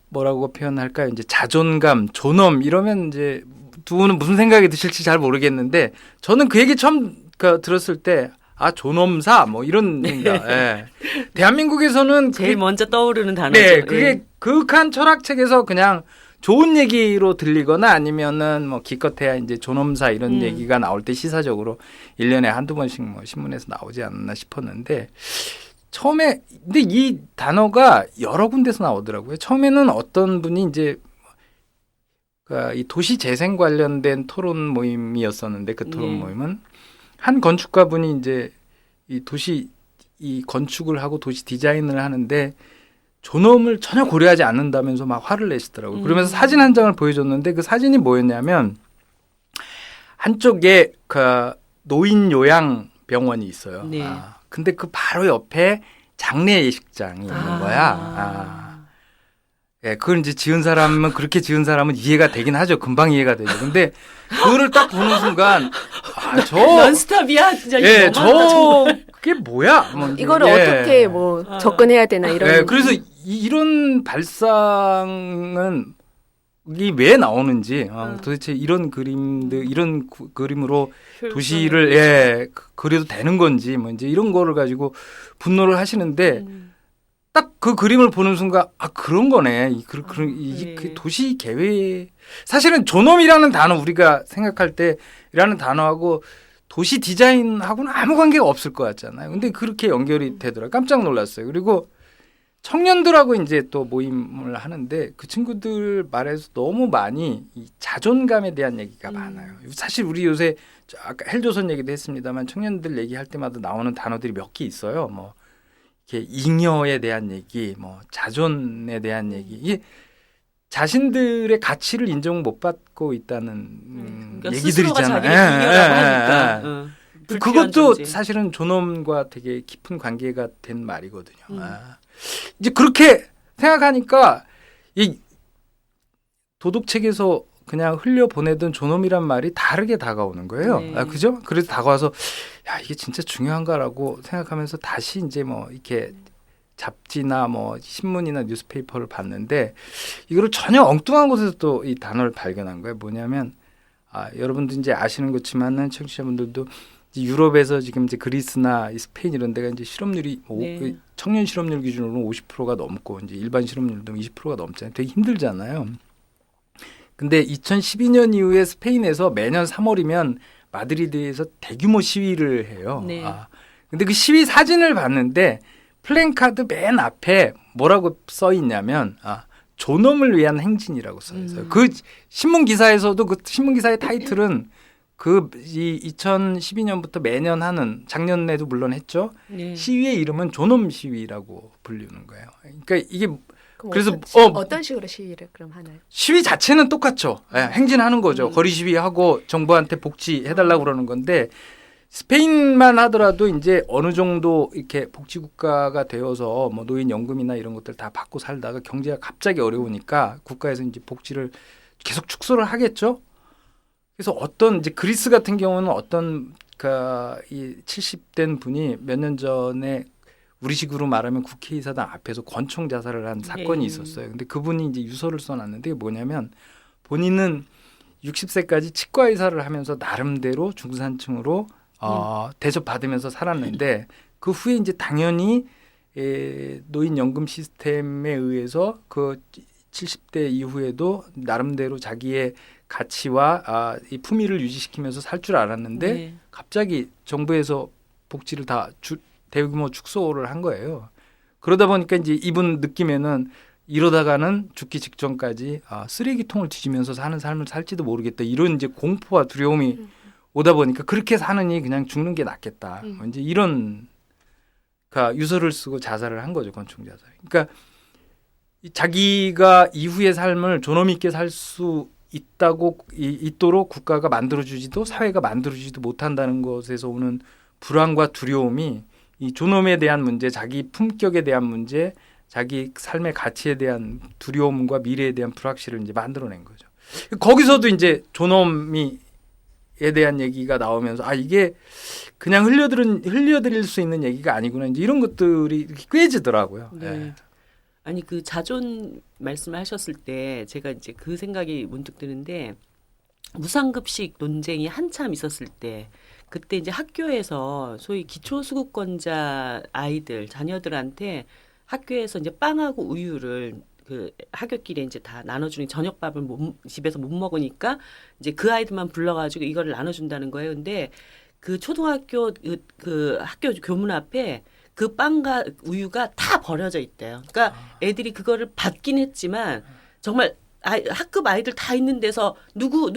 뭐라고 표현할까요? 이제 자존감, 존엄 이러면 이제 두 분은 무슨 생각이 드실지 잘 모르겠는데 저는 그 얘기 처음 들었을 때 존엄사 뭐 이런 생각. 예. 대한민국에서는 제일 먼저 떠오르는 단어죠. 네, 그게 극한 철학책에서 그냥 좋은 얘기로 들리거나 아니면은 뭐 기껏해야 이제 존엄사 이런 얘기가 나올 때 시사적으로 1년에 한두 번씩 뭐 신문에서 나오지 않나 싶었는데 처음에 근데 이 단어가 여러 군데서 나오더라고요. 처음에는 어떤 분이 이제 이 도시 재생 관련된 토론 모임이었었는데 그 토론 모임은 한 건축가 분이 이제 이 건축을 하고 도시 디자인을 하는데 존엄을 전혀 고려하지 않는다면서 막 화를 내시더라고요. 그러면서 사진 한 장을 보여줬는데 그 사진이 뭐였냐면 한쪽에 노인 요양 병원이 있어요. 네. 근데 그 바로 옆에 장례 예식장이 있는 거야. 예, 그걸 이제 지은 사람은 그렇게 지은 사람은 이해가 되긴 하죠. 금방 이해가 되죠. 근데 그거를 딱 보는 순간 넌스톱이야 진짜. 예, 그게 뭐야? 뭐 이거를 어떻게 뭐 접근해야 되나 이런. 네, 그래서 이런 발상은 왜 나오는지 도대체 이런 그림들 이런 그림으로 음. 도시를 그려도 되는 건지 뭐 이제 이런 거를 가지고 분노를 하시는데 딱 그 그림을 보는 순간 그런 거네. 이게 그 도시 계획 사실은 존엄이라는 단어 우리가 생각할 때라는 단어하고 도시 디자인하고는 아무 관계가 없을 것 같잖아요. 근데 그렇게 연결이 되더라고요. 깜짝 놀랐어요. 그리고 청년들하고 이제 또 모임을 하는데 그 친구들 말에서 너무 많이 이 자존감에 대한 얘기가 많아요. 사실 우리 요새 아까 헬조선 얘기도 했습니다만 청년들 얘기할 때마다 나오는 단어들이 몇 개 있어요. 뭐 이렇게 잉여에 대한 얘기, 뭐 자존에 대한 얘기. 이게 자신들의 가치를 인정 못 받고 있다는 그러니까 얘기들이잖아요. 자기를 잉여라고 하니까. 불필요한 그것도 존재. 사실은 존엄과 되게 깊은 관계가 된 말이거든요. 이제 그렇게 생각하니까 이 도덕책에서 그냥 흘려보내던 존엄이란 말이 다르게 다가오는 거예요. 네. 그죠? 그래서 다가와서 야 이게 진짜 중요한가라고 생각하면서 다시 이제 뭐 이렇게 잡지나 뭐 신문이나 뉴스페이퍼를 봤는데 이거를 전혀 엉뚱한 곳에서 또 이 단어를 발견한 거예요. 뭐냐면 여러분도 이제 아시는 것지만은 청취자분들도 유럽에서 지금 이제 그리스나 스페인 이런 데가 이제 실업률이 네. 청년 실업률 기준으로는 50%가 넘고 이제 일반 실업률도 20%가 넘잖아요. 되게 힘들잖아요. 근데 2012년 이후에 스페인에서 매년 3월이면 마드리드에서 대규모 시위를 해요. 네. 근데 그 시위 사진을 봤는데 플랜카드 맨 앞에 뭐라고 써 있냐면 존엄을 위한 행진이라고 써 있어요. 그 신문 기사에서도 그 신문 기사의 타이틀은 이 2012년부터 매년 하는 작년에도 물론 했죠. 네. 시위의 이름은 존엄 시위라고 불리는 거예요. 그러니까 이게 그래서 어떤 식으로 시위를 그럼 하나요? 시위 자체는 똑같죠. 행진하는 거죠. 거리 시위하고 정부한테 복지해달라고 그러는 건데 스페인만 하더라도 이제 어느 정도 이렇게 복지 국가가 되어서 뭐 노인 연금이나 이런 것들 다 받고 살다가 경제가 갑자기 어려우니까 국가에서 이제 복지를 계속 축소를 하겠죠. 그래서 어떤 이제 그리스 같은 경우는 어떤 이 70된 분이 몇 년 전에 우리식으로 말하면 국회의사당 앞에서 권총 자살을 한 사건이 있었어요. 근데 그분이 이제 유서를 써놨는데 뭐냐면 본인은 60세까지 치과 의사를 하면서 나름대로 중산층으로 대접받으면서 살았는데 그 후에 이제 당연히 노인연금 시스템에 의해서 그 70대 이후에도 나름대로 자기의 가치와 이 품위를 유지시키면서 살 줄 알았는데 네. 갑자기 정부에서 복지를 다 대규모 축소를 한 거예요. 그러다 보니까 이제 이분 느낌에는 이러다가는 죽기 직전까지 쓰레기통을 뒤지면서 사는 삶을 살지도 모르겠다. 이런 이제 공포와 두려움이 오다 보니까 그렇게 사느니 그냥 죽는 게 낫겠다. 이제 이런 유서를 쓰고 자살을 한 거죠. 권총 자살. 그러니까 자기가 이후의 삶을 존엄 있게 살 수 있도록 국가가 만들어주지도 사회가 만들어주지도 못한다는 것에서 오는 불안과 두려움이 이 존엄에 대한 문제, 자기 품격에 대한 문제, 자기 삶의 가치에 대한 두려움과 미래에 대한 불확실을 이제 만들어낸 거죠. 거기서도 이제 존엄에 대한 얘기가 나오면서 이게 그냥 흘려드릴 수 있는 얘기가 아니구나. 이제 이런 것들이 꿰지더라고요. 네. 예. 아니 그 자존 말씀하셨을 때 제가 이제 그 생각이 문득 드는데 무상급식 논쟁이 한참 있었을 때 그때 이제 학교에서 소위 기초수급권자 아이들 자녀들한테 학교에서 이제 빵하고 우유를 그 학교끼리 이제 다 나눠주는 저녁밥을 집에서 못 먹으니까 이제 그 아이들만 불러가지고 이거를 나눠준다는 거예요. 근데 그 초등학교 그 학교 교문 앞에 그 빵과 우유가 다 버려져 있대요. 그러니까 애들이 그거를 받긴 했지만 정말 학급 아이들 다 있는 데서 누구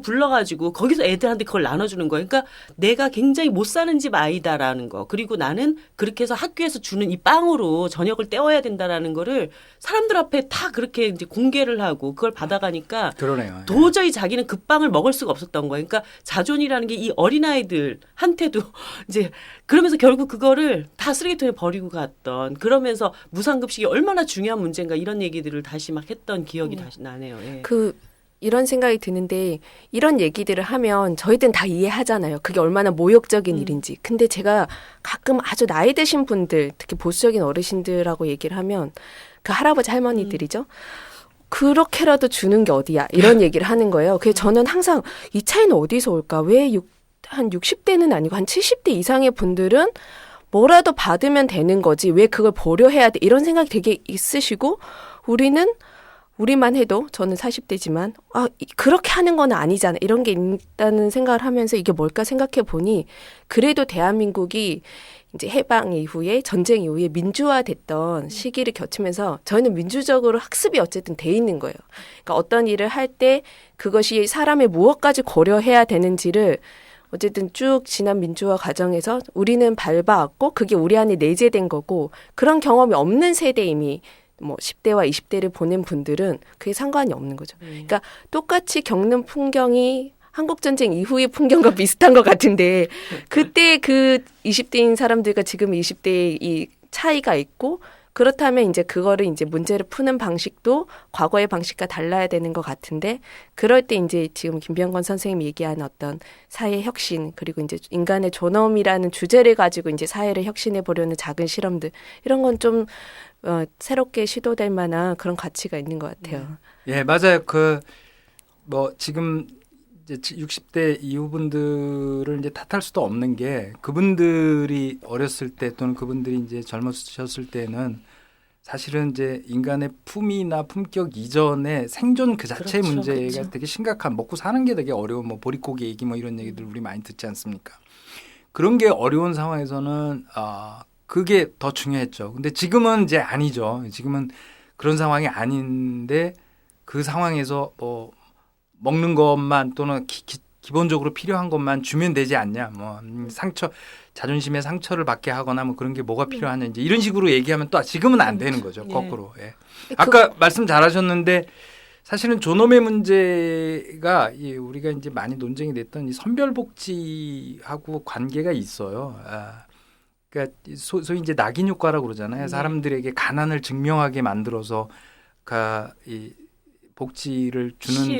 불러가지고 거기서 애들한테 그걸 나눠주는 거예요. 그러니까 내가 굉장히 못 사는 집 아이다라는 거. 그리고 나는 그렇게 해서 학교에서 주는 이 빵으로 저녁을 때워야 된다라는 거를 사람들 앞에 다 그렇게 이제 공개를 하고 그걸 받아가니까 그러네요. 도저히 자기는 그 빵을 먹을 수가 없었던 거예요. 그러니까 자존이라는 게 이 어린아이들한테도 이제 그러면서 결국 그거를 다 쓰레기통에 버리고 갔던 그러면서 무상급식이 얼마나 중요한 문제인가 이런 얘기들을 다시 막 했던 기억이 다시 나네요. 예. 이런 생각이 드는데 이런 얘기들을 하면 저희들은 다 이해하잖아요. 그게 얼마나 모욕적인 일인지. 근데 제가 가끔 아주 나이 드신 분들, 특히 보수적인 어르신들하고 얘기를 하면 그 할아버지 할머니들이죠. 그렇게라도 주는 게 어디야 이런 얘기를 하는 거예요. 그래서 저는 항상 이 차이는 어디서 올까? 왜 한 60대는 아니고 한 70대 이상의 분들은 뭐라도 받으면 되는 거지 왜 그걸 보려해야 돼 이런 생각이 되게 있으시고 우리만 해도 저는 40대지만 그렇게 하는 건 아니잖아 이런 게 있다는 생각을 하면서 이게 뭘까 생각해 보니 그래도 대한민국이 이제 해방 이후에 전쟁 이후에 민주화됐던 시기를 거치면서 저희는 민주적으로 학습이 어쨌든 돼 있는 거예요. 그러니까 어떤 일을 할 때 그것이 사람의 무엇까지 고려해야 되는지를 어쨌든 쭉 지난 민주화 과정에서 우리는 밟아왔고 그게 우리 안에 내재된 거고 그런 경험이 없는 세대 이미 뭐 10대와 20대를 보낸 분들은 그게 상관이 없는 거죠. 그러니까 똑같이 겪는 풍경이 한국전쟁 이후의 풍경과 비슷한 것 같은데 그때 그 20대인 사람들과 지금 20대의 이 차이가 있고 그렇다면 이제 그거를 이제 문제를 푸는 방식도 과거의 방식과 달라야 되는 것 같은데 그럴 때 이제 지금 김병건 선생님이 얘기한 어떤 사회 혁신 그리고 이제 인간의 존엄이라는 주제를 가지고 이제 사회를 혁신해 보려는 작은 실험들 이런 건 좀 새롭게 시도될 만한 그런 가치가 있는 것 같아요. 예, 맞아요. 지금 이제 60대 이후분들을 이제 탓할 수도 없는 게 그분들이 어렸을 때 또는 그분들이 이제 젊으셨을 때는 사실은 이제 인간의 품위나 품격 이전의 생존 그 자체의 그렇죠, 문제가 그렇죠. 되게 심각한 먹고 사는 게 되게 어려운 뭐 보릿고기 얘기 뭐 이런 얘기들 우리 많이 듣지 않습니까? 그런 게 어려운 상황에서는 그게 더 중요했죠. 근데 지금은 이제 아니죠. 지금은 그런 상황이 아닌데 그 상황에서 뭐 먹는 것만 또는 기본적으로 필요한 것만 주면 되지 않냐. 뭐 자존심의 상처를 받게 하거나 뭐 그런 게 뭐가 필요하냐. 이제 이런 식으로 얘기하면 또 지금은 안 되는 거죠. 거꾸로. 예. 아까 말씀 잘하셨는데 사실은 존엄의 문제가 우리가 이제 많이 논쟁이 됐던 이 선별복지하고 관계가 있어요. 그러니까 소위 이제 낙인 효과라고 그러잖아요. 사람들에게 가난을 증명하게 만들어서 이 복지를 주는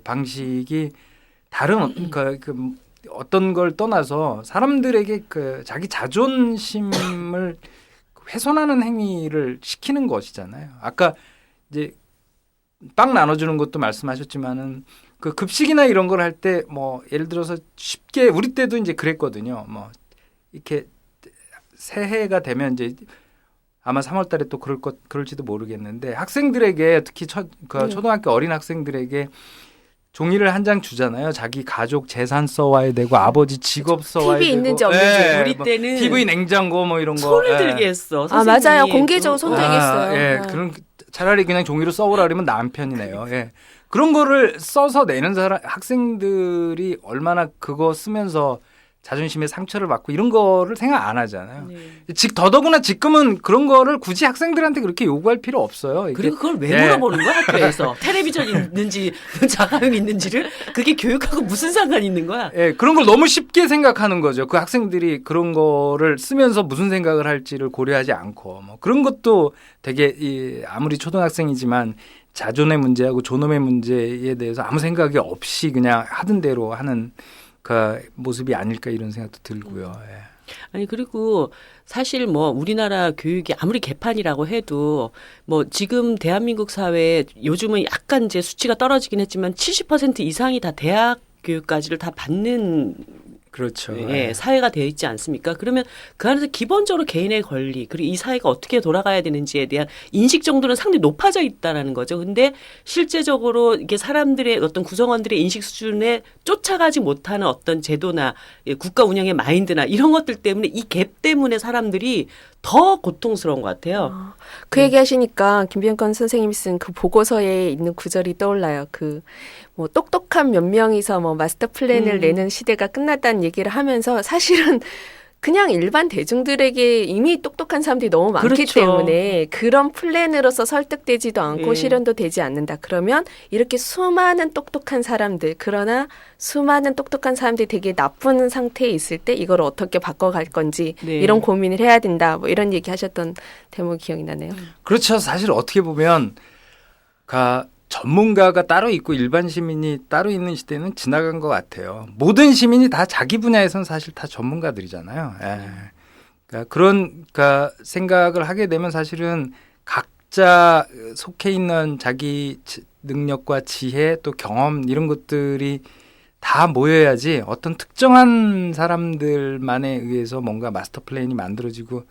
방식이 다른 어떤 걸 떠나서 사람들에게 자기 자존심을 훼손하는 행위를 시키는 것이잖아요. 아까 이제 빵 나눠주는 것도 말씀하셨지만은 그 급식이나 이런 걸 할 때 뭐 예를 들어서 쉽게 우리 때도 이제 그랬거든요. 뭐 이렇게 새해가 되면 이제 아마 3월 달에 또 그럴지도 모르겠는데 학생들에게 특히 초등학교 어린 학생들에게 종이를 한 장 주잖아요. 자기 가족 재산 써와야 되고 아버지 직업 써와야 TV 되고. 있는지 없는지. 예, 우리 때는 TV 냉장고 뭐 이런 거. 손을 들게 했어. 맞아요. 공개적으로 손 들게 했어요. 예, 그런 차라리 그냥 종이로 써오라 그러면 나은 편이네요. 예. 그런 거를 써서 내는 학생들이 얼마나 그거 쓰면서 자존심에 상처를 받고 이런 거를 생각 안 하잖아요. 더더구나 지금은 그런 거를 굳이 학생들한테 그렇게 요구할 필요 없어요. 그리고 그걸 왜 물어보는 거야 학교에서. 텔레비전 있는지 자가용 있는지를. 그게 교육하고 무슨 상관이 있는 거야. 예, 그런 걸 너무 쉽게 생각하는 거죠. 그 학생들이 그런 거를 쓰면서 무슨 생각을 할지를 고려하지 않고 뭐 그런 것도 되게 아무리 초등학생이지만 자존의 문제하고 존엄의 문제에 대해서 아무 생각이 없이 그냥 하던 대로 하는 그 모습이 아닐까 이런 생각도 들고요. 예. 아니 그리고 사실 뭐 우리나라 교육이 아무리 개판이라고 해도 뭐 지금 대한민국 사회에 요즘은 약간 이제 수치가 떨어지긴 했지만 70% 이상이 다 대학 교육까지를 다 받는 그렇죠. 예, 사회가 되어 있지 않습니까? 그러면 그 안에서 기본적으로 개인의 권리 그리고 이 사회가 어떻게 돌아가야 되는지에 대한 인식 정도는 상당히 높아져 있다라는 거죠. 근데 실제적으로 이게 사람들의 어떤 구성원들의 인식 수준에 쫓아가지 못하는 어떤 제도나 국가 운영의 마인드나 이런 것들 때문에 이 갭 때문에 사람들이 더 고통스러운 것 같아요. 그 얘기 하시니까 김병건 선생님이 쓴 그 보고서에 있는 구절이 떠올라요. 뭐 똑똑한 몇 명이서 뭐 마스터 플랜을 내는 시대가 끝났다는 얘기를 하면서 사실은 그냥 일반 대중들에게 이미 똑똑한 사람들이 너무 많기 그렇죠. 때문에 그런 플랜으로서 설득되지도 않고 예. 실현도 되지 않는다. 그러면 이렇게 수많은 똑똑한 사람들 그러나 수많은 똑똑한 사람들이 되게 나쁜 상태에 있을 때 이걸 어떻게 바꿔갈 건지 네. 이런 고민을 해야 된다. 뭐 이런 얘기 하셨던 대목이 기억이 나네요. 그렇죠. 사실 어떻게 보면 전문가가 따로 있고 일반 시민이 따로 있는 시대는 지나간 것 같아요. 모든 시민이 다 자기 분야에서는 사실 다 전문가들이잖아요. 예. 그런 생각을 하게 되면 사실은 각자 속해 있는 자기 능력과 지혜 또 경험 이런 것들이 다 모여야지 어떤 특정한 사람들만에 의해서 뭔가 마스터 플랜이 만들어지고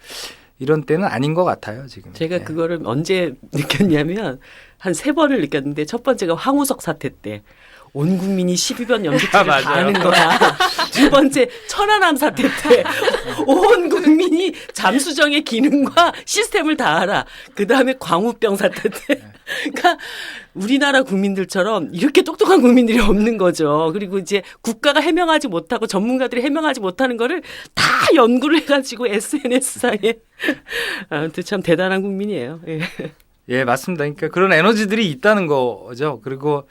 이런 때는 아닌 것 같아요, 지금. 제가 네. 그거를 언제 느꼈냐면 한 3번을 느꼈는데 첫 번째가 황우석 사태 때. 온 국민이 12번 염색체를 다 맞아요. 아는 거야. 두 번째 천안함 사태 때 온 국민이 잠수정의 기능과 시스템을 다 알아. 그다음에 광우병 사태 때. 그러니까 우리나라 국민들처럼 이렇게 똑똑한 국민들이 없는 거죠. 그리고 이제 국가가 해명하지 못하고 전문가들이 해명하지 못하는 거를 다 연구를 해가지고 SNS상에 아무튼 참 대단한 국민이에요. 예. 예, 맞습니다. 그러니까 그런 에너지들이 있다는 거죠. 그리고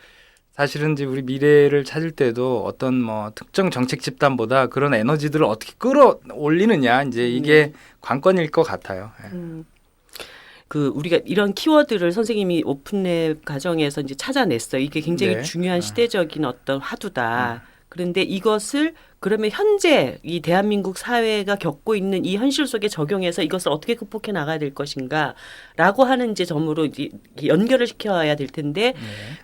사실은 이제 우리 미래를 찾을 때도 어떤 뭐 특정 정책 집단보다 그런 에너지들을 어떻게 끌어올리느냐 이제 이게 관건일 것 같아요. 예. 그 우리가 이런 키워드를 선생님이 오픈랩 과정에서 이제 찾아냈어요. 이게 굉장히 네. 중요한 시대적인 어떤 화두다. 그런데 이것을 그러면 현재 이 대한민국 사회가 겪고 있는 이 현실 속에 적용해서 이것을 어떻게 극복해 나가야 될 것인가라고 하는 이제 점으로 이제 연결을 시켜야 될 텐데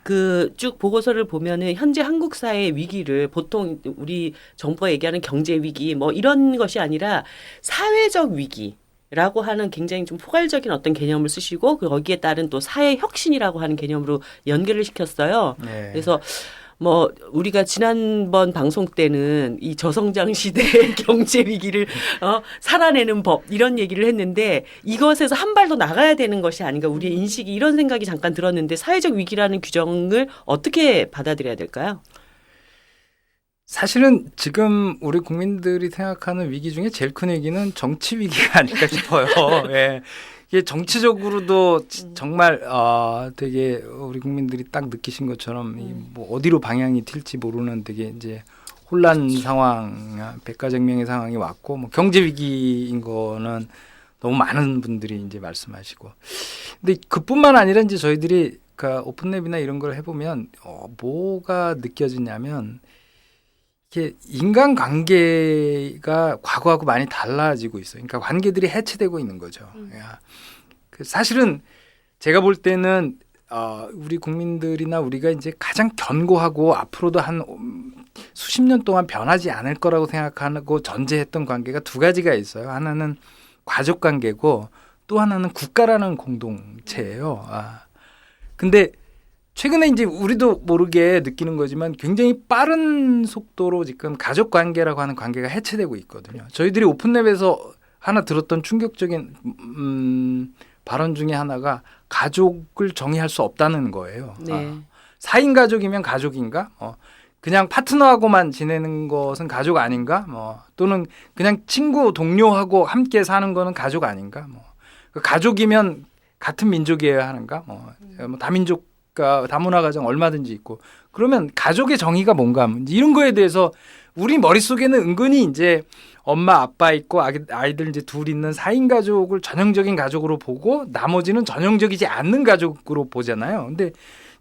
그 쭉 보고서를 보면은 현재 한국 사회의 위기를 보통 우리 정부가 얘기하는 경제 위기 뭐 이런 것이 아니라 사회적 위기 라고 하는 굉장히 좀 포괄적인 어떤 개념을 쓰시고 거기에 따른 또 사회 혁신이라고 하는 개념으로 연결을 시켰어요. 네. 그래서 뭐 우리가 지난번 방송 때는 이 저성장 시대의 경제 위기를 살아내는 법 이런 얘기를 했는데 이것에서 한 발 더 나가야 되는 것이 아닌가 우리의 인식이 이런 생각이 잠깐 들었는데 사회적 위기라는 규정을 어떻게 받아들여야 될까요? 사실은 지금 우리 국민들이 생각하는 위기 중에 제일 큰 위기는 정치 위기가 아닐까 싶어요. 예. 이게 정치적으로도 정말 되게 우리 국민들이 딱 느끼신 것처럼 뭐 어디로 방향이 튈지 모르는 되게 이제 혼란 상황, 백가쟁명의 상황이 왔고 뭐 경제 위기인 거는 너무 많은 분들이 이제 말씀하시고. 근데 그뿐만 아니라 이제 저희들이 그러니까 오픈랩이나 이런 걸 해보면 뭐가 느껴지냐면 이게 인간관계가 과거하고 많이 달라지고 있어요. 그러니까 관계들이 해체되고 있는 거죠. 사실은 제가 볼 때는 우리 국민들이나 우리가 이제 가장 견고하고 앞으로도 한 수십 년 동안 변하지 않을 거라고 생각하고 전제했던 관계가 두 가지가 있어요. 하나는 가족 관계고 또 하나는 국가라는 공동체예요. 근데 최근에 이제 우리도 모르게 느끼는 거지만 굉장히 빠른 속도로 지금 가족 관계라고 하는 관계가 해체되고 있거든요. 저희들이 오픈랩에서 하나 들었던 충격적인 발언 중에 하나가 가족을 정의할 수 없다는 거예요. 네. 4인 가족이면 가족인가? 그냥 파트너하고만 지내는 것은 가족 아닌가? 또는 그냥 친구, 동료하고 함께 사는 거는 가족 아닌가? 가족이면 같은 민족이어야 하는가? 다민족 다문화 가정 얼마든지 있고 그러면 가족의 정의가 뭔가 이런 거에 대해서 우리 머릿속에는 은근히 이제 엄마 아빠 있고 아이들 이제 둘 있는 4인 가족을 전형적인 가족으로 보고 나머지는 전형적이지 않는 가족으로 보잖아요. 근데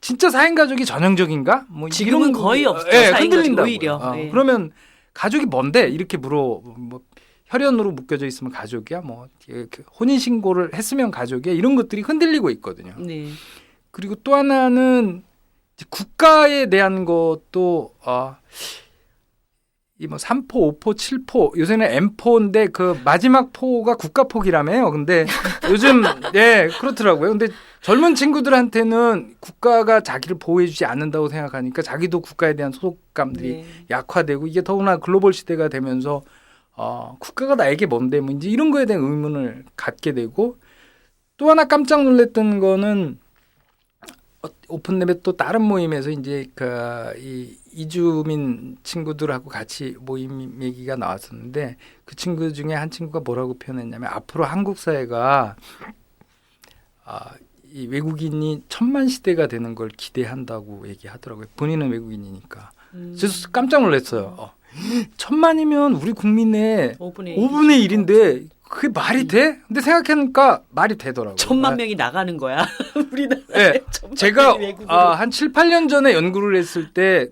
진짜 4인 가족이 전형적인가? 뭐 지금은 이런 거의 없죠. 네, 4인 가족 흔들린다고요. 오히려. 네. 그러면 가족이 뭔데? 이렇게 뭐 혈연으로 묶여져 있으면 가족이야? 뭐 혼인 신고를 했으면 가족이야? 이런 것들이 흔들리고 있거든요. 네. 그리고 또 하나는 국가에 대한 것도 이 뭐 3포, 5포, 7포 요새는 M4인데 그 마지막 포가 국가폭이라며요. 근데 요즘 그렇더라고요. 근데 젊은 친구들한테는 국가가 자기를 보호해주지 않는다고 생각하니까 자기도 국가에 대한 소속감들이 약화되고 이게 더구나 글로벌 시대가 되면서 국가가 나에게 뭔데 뭐 이제 이런 거에 대한 의문을 갖게 되고 또 하나 깜짝 놀랐던 거는 오픈랩의 또 다른 모임에서 이제 이 이주민 친구들하고 같이 모임 얘기가 나왔었는데 그 친구 중에 한 친구가 뭐라고 표현했냐면 앞으로 한국 사회가 이 외국인이 1000만 시대가 되는 걸 기대한다고 얘기하더라고요. 본인은 외국인이니까. 그래서 깜짝 놀랐어요. 1000만이면 우리 국민의 5분의 1인데 그게 말이 돼? 근데 생각해보니까 말이 되더라고요. 1000만 명이 나가는 거야. 네, 우리나라에. 제가 한 7, 8년 전에 연구를 했을 때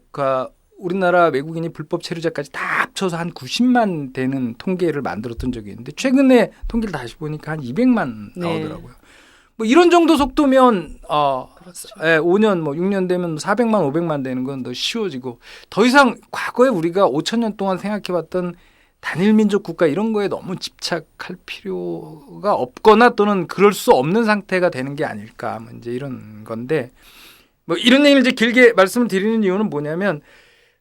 우리나라 외국인이 불법 체류자까지 다 합쳐서 한 90만 되는 통계를 만들었던 적이 있는데 최근에 통계를 다시 보니까 한 200만 나오더라고요. 뭐 이런 정도 속도면 그렇죠. 5년 뭐 6년 되면 400만 500만 되는 건 더 쉬워지고 더 이상 과거에 우리가 5천 년 동안 생각해왔던 단일 민족 국가 이런 거에 너무 집착할 필요가 없거나 또는 그럴 수 없는 상태가 되는 게 아닐까 뭐 이제 이런 건데 뭐 이런 얘기를 이제 길게 말씀을 드리는 이유는 뭐냐면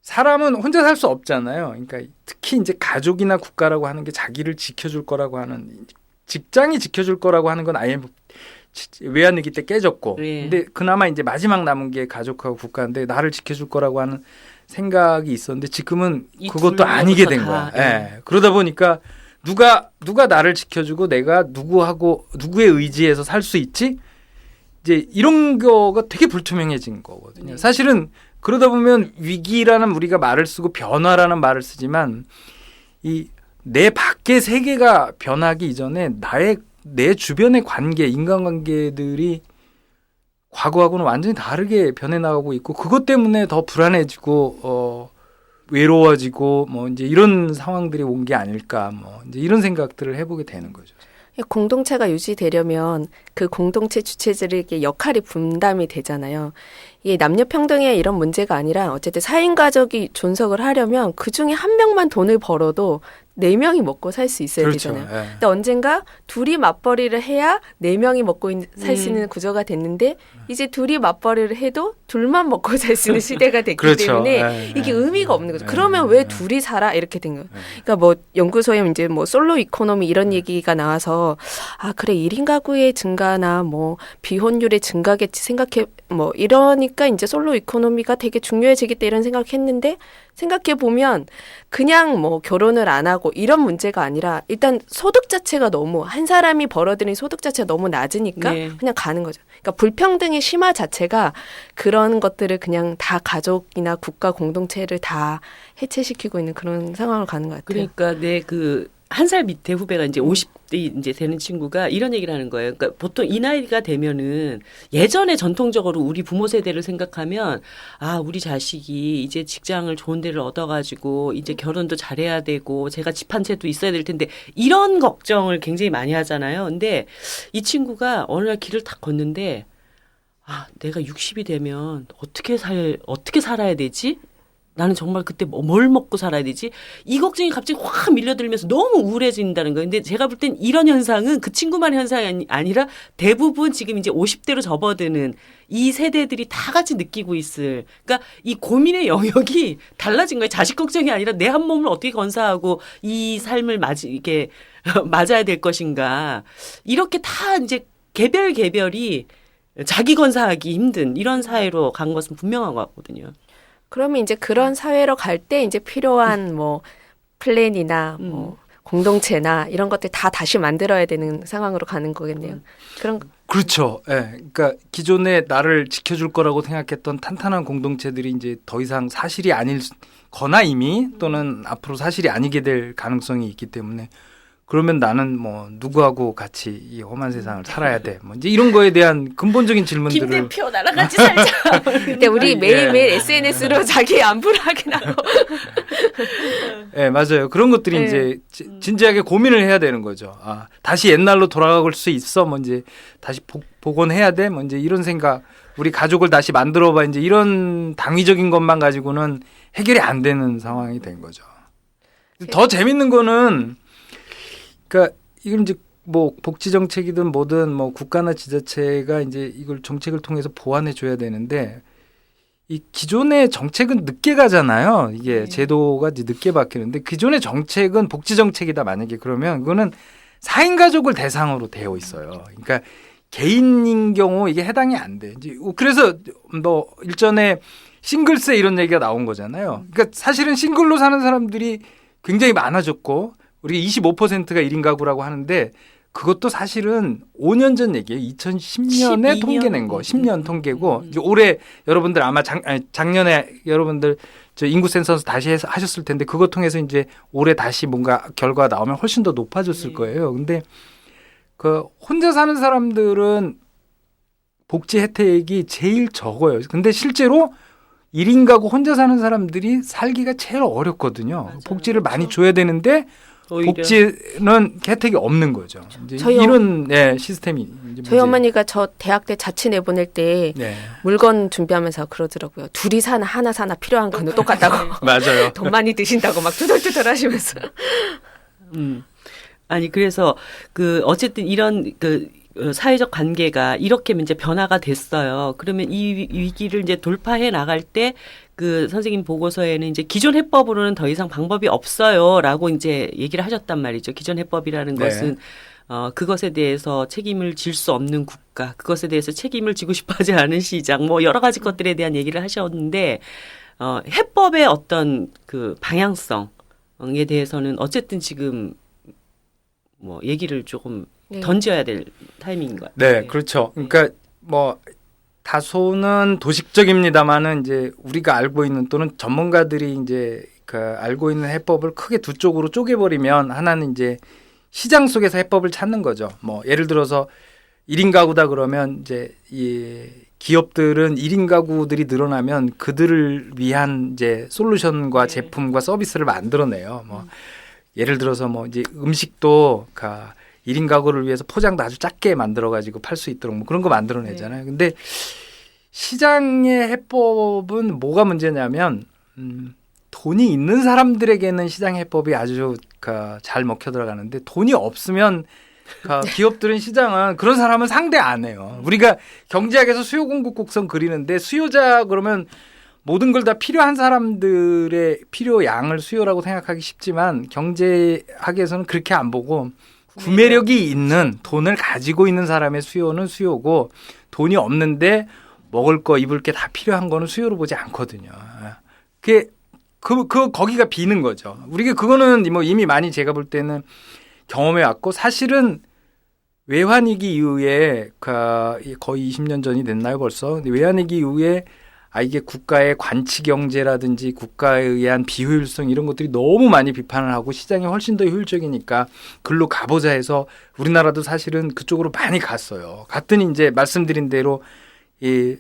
사람은 혼자 살 수 없잖아요. 그러니까 특히 이제 가족이나 국가라고 하는 게 자기를 지켜줄 거라고 하는 직장이 지켜줄 거라고 하는 건 IMF 외환위기 때 깨졌고 네. 근데 그나마 이제 마지막 남은 게 가족하고 국가인데 나를 지켜줄 거라고 하는 생각이 있었는데 지금은 이 그것도 둘로부터 아니게 된 다, 거야. 예. 예. 그러다 보니까 누가 나를 지켜주고 내가 누구의 의지에서 살 수 있지? 이제 이런 거가 되게 불투명해진 거거든요. 네. 사실은 그러다 보면 위기라는 우리가 말을 쓰고 변화라는 말을 쓰지만 이 내 밖의 세계가 변하기 이전에 내 주변의 관계, 인간관계들이 과거하고는 완전히 다르게 변해 나가고 있고 그것 때문에 더 불안해지고 외로워지고 뭐 이제 이런 상황들이 온 게 아닐까 뭐 이제 이런 생각들을 해보게 되는 거죠. 공동체가 유지되려면 그 공동체 주체들에게 역할이 분담이 되잖아요. 이게 남녀평등의 이런 문제가 아니라 어쨌든 4인 가족이 존속을 하려면 그중에 한 명만 돈을 벌어도 4명이 먹고 살 수 있어야 그렇죠. 되잖아요. 예. 근데 언젠가 둘이 맞벌이를 해야 4명이 먹고 살 수 있는 구조가 됐는데 이제 둘이 맞벌이를 해도 둘만 먹고 살 수 있는 시대가 됐기 그렇죠. 때문에 예, 이게 예, 의미가 예, 없는 거죠. 예, 그러면 예, 왜 예. 둘이 살아? 이렇게 된 거예요. 그러니까 뭐 연구소에 이제 뭐 솔로 이코노미 이런 얘기가 나와서 아 그래 1인 가구의 증가나 뭐 비혼율의 증가겠지 생각해 뭐 이러니까 이제 솔로 이코노미가 되게 중요해지겠다 이런 생각했는데 생각해 보면 그냥 뭐 결혼을 안 하고 이런 문제가 아니라 일단 소득 자체가 너무 한 사람이 벌어들인 소득 자체가 너무 낮으니까 네. 그냥 가는 거죠. 그러니까 불평등의 심화 자체가 그런 것들을 그냥 다 가족이나 국가 공동체를 다 해체시키고 있는 그런 상황을 가는 것 같아요. 그러니까 내 그 한 살 밑에 후배가 이제 50대 이제 되는 친구가 이런 얘기를 하는 거예요. 그러니까 보통 이 나이가 되면은 예전에 전통적으로 우리 부모 세대를 생각하면 아, 우리 자식이 이제 직장을 좋은 데를 얻어가지고 이제 결혼도 잘해야 되고 제가 집 한 채도 있어야 될 텐데 이런 걱정을 굉장히 많이 하잖아요. 근데 이 친구가 어느 날 길을 탁 걷는데 아, 내가 60이 되면 어떻게 살아야 되지? 나는 정말 그때 뭘 먹고 살아야 되지? 이 걱정이 갑자기 확 밀려들면서 너무 우울해진다는 거예요. 근데 제가 볼 땐 이런 현상은 그 친구만의 현상이 아니라 대부분 지금 이제 50대로 접어드는 이 세대들이 다 같이 느끼고 있을. 그러니까 이 고민의 영역이 달라진 거예요. 자식 걱정이 아니라 내 한 몸을 어떻게 건사하고 이 삶을 이렇게 맞아야 될 것인가. 이렇게 다 이제 개별이 자기 건사하기 힘든 이런 사회로 간 것은 분명한 것 같거든요. 그러면 이제 그런 사회로 갈 때 이제 필요한 뭐 플랜이나 뭐 공동체나 이런 것들 다 다시 만들어야 되는 상황으로 가는 거겠네요. 그런 그렇죠. 예. 그러니까 기존에 나를 지켜줄 거라고 생각했던 탄탄한 공동체들이 이제 더 이상 사실이 아닐거나 이미 또는 앞으로 사실이 아니게 될 가능성이 있기 때문에 그러면 나는 뭐 누구하고 같이 이 험한 세상을 살아야 돼. 뭐 이제 이런 거에 대한 근본적인 질문들을 김 대표 나랑 같이 살자. 근데 우리 매일매일 SNS로 자기 안부를 확인하고 예, 맞아요. 그런 것들이 네. 이제 진지하게 고민을 해야 되는 거죠. 아, 다시 옛날로 돌아갈 수 있어. 뭐 이제 다시 복원해야 돼. 뭐 이제 이런 생각. 우리 가족을 다시 만들어 봐. 이제 이런 당위적인 것만 가지고는 해결이 안 되는 상황이 된 거죠. 더 재밌는 거는 그러니까 이건 이제 뭐 복지 정책이든 뭐든 뭐 국가나 지자체가 이제 이걸 정책을 통해서 보완해 줘야 되는데 이 기존의 정책은 늦게 가잖아요. 이게 제도가 이제 늦게 바뀌는데 기존의 정책은 복지 정책이다 만약에 그러면 그거는 4인 가족을 대상으로 되어 있어요. 그러니까 개인인 경우 이게 해당이 안 돼. 이제 그래서 뭐 일전에 싱글세 이런 얘기가 나온 거잖아요. 그러니까 사실은 싱글로 사는 사람들이 굉장히 많아졌고 우리가 25%가 1인 가구라고 하는데 그것도 사실은 5년 전 얘기예요. 2010년에 12년? 통계낸 거. 10년 통계고 이제 올해 여러분들 아마 작년에 여러분들 저 인구 센서스 다시 하셨을 텐데 그거 통해서 이제 올해 다시 뭔가 결과가 나오면 훨씬 더 높아졌을 거예요. 근데 그 혼자 사는 사람들은 복지 혜택이 제일 적어요. 근데 실제로 1인 가구 혼자 사는 사람들이 살기가 제일 어렵거든요. 맞아요. 복지를 많이 줘야 되는데 오히려. 복지는 혜택이 없는 거죠. 이제 저희 이런 시스템이 이제 저희 문제예요. 어머니가 저 대학 때 자취 내보낼 때 네. 물건 준비하면서 그러더라고요. 둘이 사나 하나 사나 필요한 거는 똑같다고. 맞아요. 돈 많이 드신다고 막 투덜투덜 하시면서. 아니 그래서 그 어쨌든 이런 그 사회적 관계가 이렇게 이제 변화가 됐어요. 그러면 이 위기를 이제 돌파해 나갈 때 그 선생님 보고서에는 이제 기존 해법으로는 더 이상 방법이 없어요라고 이제 얘기를 하셨단 말이죠. 기존 해법이라는 네. 것은 그것에 대해서 책임을 질 수 없는 국가, 그것에 대해서 책임을 지고 싶어하지 않은 시장, 뭐 여러 가지 것들에 대한 얘기를 하셨는데 해법의 어떤 그 방향성에 대해서는 어쨌든 지금 뭐 얘기를 조금 네. 던져야 될 타이밍인 것 같아요. 네, 그렇죠. 그러니까 뭐 다소는 도식적입니다만은 이제 우리가 알고 있는 또는 전문가들이 이제 그 알고 있는 해법을 크게 두 쪽으로 쪼개버리면 하나는 이제 시장 속에서 해법을 찾는 거죠. 뭐 예를 들어서 1인 가구다 그러면 이제 이 기업들은 1인 가구들이 늘어나면 그들을 위한 이제 솔루션과 제품과 서비스를 만들어내요. 뭐 예를 들어서 뭐 이제 음식도 1인 가구를 위해서 포장도 아주 작게 만들어가지고 팔 수 있도록 뭐 그런 거 만들어내잖아요. 근데 시장의 해법은 뭐가 문제냐면 돈이 있는 사람들에게는 시장 해법이 아주 잘 먹혀 들어가는데 돈이 없으면 기업들은 시장은 그런 사람은 상대 안 해요. 우리가 경제학에서 수요 공급 곡선 그리는데 수요자 그러면 모든 걸 다 필요한 사람들의 필요 양을 수요라고 생각하기 쉽지만 경제학에서는 그렇게 안 보고 구매력이 있는 돈을 가지고 있는 사람의 수요는 수요고 돈이 없는데 먹을 거 입을 게 다 필요한 거는 수요로 보지 않거든요. 그게 거기가 비는 거죠. 우리가 그거는 뭐 이미 많이 제가 볼 때는 경험해 왔고 사실은 외환위기 이후에 거의 20년 전이 됐나요 벌써? 근데 외환위기 이후에 이게 국가의 관치 경제라든지 국가에 의한 비효율성 이런 것들이 너무 많이 비판을 하고 시장이 훨씬 더 효율적이니까 글로 가보자 해서 우리나라도 사실은 그쪽으로 많이 갔어요. 갔더니 이제 말씀드린 대로 이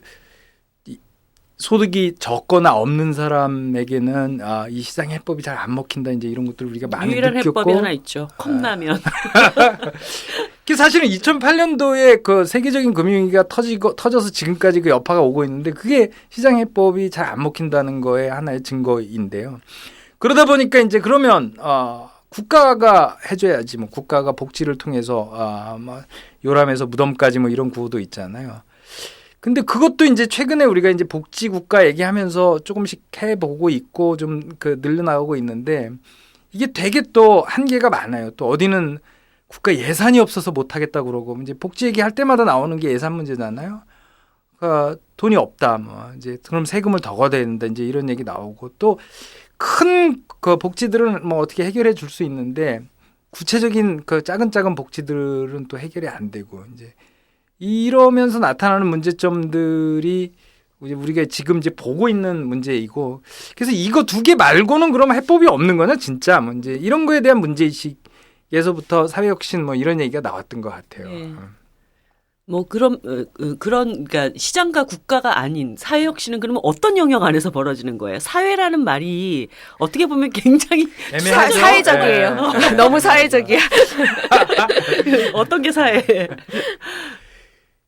소득이 적거나 없는 사람에게는 이 시장 해법이 잘 안 먹힌다 이제 이런 것들 우리가 많이 유일한 느꼈고 해법이 하나 있죠. 컵라면. 그 사실은 2008년도에 그 세계적인 금융위기가 터져서 지금까지 그 여파가 오고 있는데 그게 시장 해법이 잘 안 먹힌다는 거에 하나의 증거인데요. 그러다 보니까 이제 그러면 국가가 해줘야지 뭐 국가가 복지를 통해서 뭐 요람에서 무덤까지 뭐 이런 구호도 있잖아요. 근데 그것도 이제 최근에 우리가 이제 복지 국가 얘기하면서 조금씩 해보고 있고 좀 늘려나가고 있는데 이게 되게 또 한계가 많아요. 또 어디는 국가 예산이 없어서 못하겠다 그러고 이제 복지 얘기할 때마다 나오는 게 예산 문제잖아요. 그러니까 돈이 없다, 뭐 이제 그럼 세금을 더 걷어야 된다, 이제 이런 얘기 나오고 또 큰 그 복지들은 뭐 어떻게 해결해 줄 수 있는데 구체적인 그 작은 복지들은 또 해결이 안 되고 이제 이러면서 나타나는 문제점들이 우리가 지금 이제 보고 있는 문제이고 그래서 이거 두 개 말고는 그러면 해법이 없는 거냐 진짜 뭐 이제 이런 거에 대한 문제의식에서부터 사회혁신 뭐 이런 얘기가 나왔던 것 같아요. 네. 뭐 그런 그러니까 시장과 국가가 아닌 사회혁신은 그러면 어떤 영역 안에서 벌어지는 거예요? 사회라는 말이 어떻게 보면 굉장히 애매하죠? 사회적이에요. 네. 너무 사회적이야. 어떤 게 사회?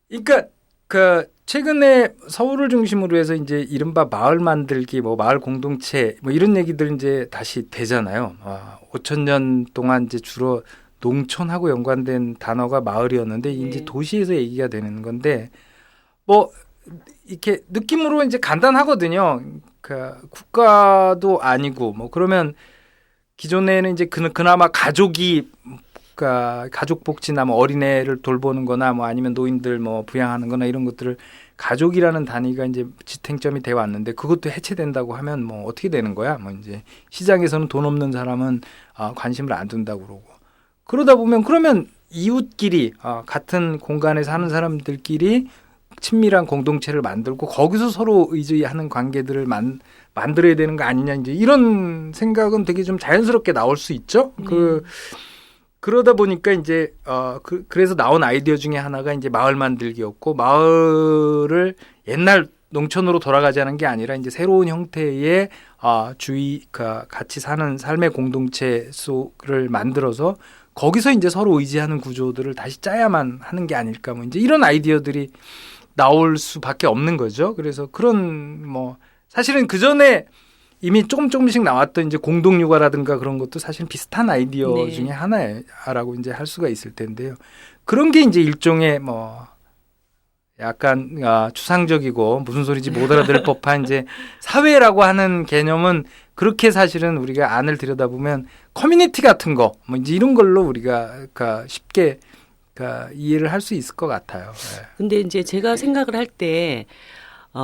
그러니까 최근에 서울을 중심으로 해서 이제 이른바 마을 만들기, 뭐 마을 공동체, 뭐 이런 얘기들 이제 다시 되잖아요. 5천 년 동안 이제 주로 농촌하고 연관된 단어가 마을이었는데 이제 도시에서 얘기가 되는 건데 뭐 이렇게 느낌으로 이제 간단하거든요. 국가도 아니고 뭐 그러면 기존에는 이제 그나마 가족이 가족 복지나 뭐 어린애를 돌보는 거나 뭐 아니면 노인들 뭐 부양하는 거나 이런 것들을 가족이라는 단위가 이제 지탱점이 돼 왔는데 그것도 해체된다고 하면 뭐 어떻게 되는 거야? 뭐 이제 시장에서는 돈 없는 사람은 관심을 안 둔다고 그러고 그러다 보면 그러면 이웃끼리 같은 공간에 사는 사람들끼리 친밀한 공동체를 만들고 거기서 서로 의지하는 관계들을 만들어야 되는 거 아니냐 이제 이런 생각은 되게 좀 자연스럽게 나올 수 있죠. 그러다 보니까 이제 그래서 나온 아이디어 중에 하나가 이제 마을 만들기였고 마을을 옛날 농촌으로 돌아가자는 게 아니라 이제 새로운 형태의 주위가 같이 사는 삶의 공동체 속을 만들어서 거기서 이제 서로 의지하는 구조들을 다시 짜야만 하는 게 아닐까 뭐 이제 이런 아이디어들이 나올 수밖에 없는 거죠. 그래서 그런 뭐 사실은 그 전에 이미 조금씩 나왔던 이제 공동육아라든가 그런 것도 사실 비슷한 아이디어 네. 중에 하나라고 이제 할 수가 있을 텐데요. 그런 게 이제 일종의 뭐 약간 추상적이고 무슨 소리인지 못 알아들을 법한 이제 사회라고 하는 개념은 그렇게 사실은 우리가 안을 들여다보면 커뮤니티 같은 거 뭐 이제 이런 걸로 우리가 쉽게 이해를 할 수 있을 것 같아요. 네. 근데 이제 제가 생각을 할 때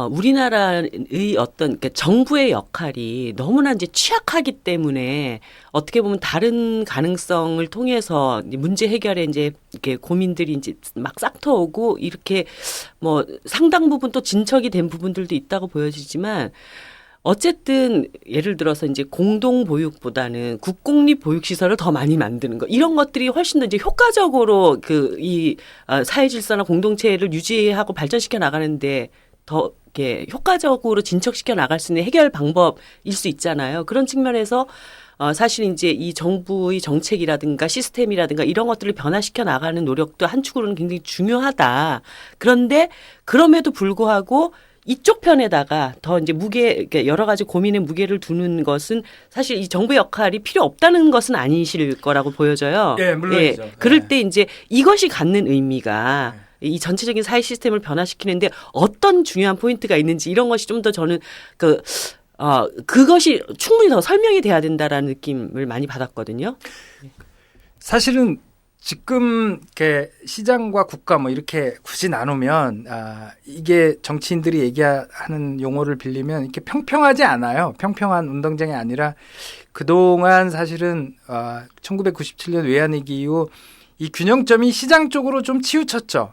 우리나라의 어떤 그러니까 정부의 역할이 너무나 이제 취약하기 때문에 어떻게 보면 다른 가능성을 통해서 이제 문제 해결에 이제 이렇게 고민들이 이제 막 싹터오고 이렇게 뭐 상당 부분 또 진척이 된 부분들도 있다고 보여지지만 어쨌든 예를 들어서 이제 공동 보육보다는 국공립 보육 시설을 더 많이 만드는 거 이런 것들이 훨씬 더 이제 효과적으로 이 사회 질서나 공동체를 유지하고 발전시켜 나가는데 더 이렇게 효과적으로 진척시켜 나갈 수 있는 해결 방법일 수 있잖아요. 그런 측면에서 사실 이제 이 정부의 정책이라든가 시스템이라든가 이런 것들을 변화시켜 나가는 노력도 한 축으로는 굉장히 중요하다. 그런데 그럼에도 불구하고 이쪽 편에다가 더 이제 여러 가지 고민의 무게를 두는 것은 사실 이 정부의 역할이 필요 없다는 것은 아니실 거라고 보여져요. 예, 물론이죠. 그럴 때 이제 이것이 갖는 의미가 이 전체적인 사회 시스템을 변화시키는데 어떤 중요한 포인트가 있는지 이런 것이 좀 더 저는 그것이 충분히 더 설명이 돼야 된다라는 느낌을 많이 받았거든요. 사실은 지금 이렇게 시장과 국가 뭐 이렇게 굳이 나누면 이게 정치인들이 얘기하는 용어를 빌리면 이렇게 평평하지 않아요. 평평한 운동장이 아니라 그동안 사실은 1997년 외환위기 이후 이 균형점이 시장 쪽으로 좀 치우쳤죠.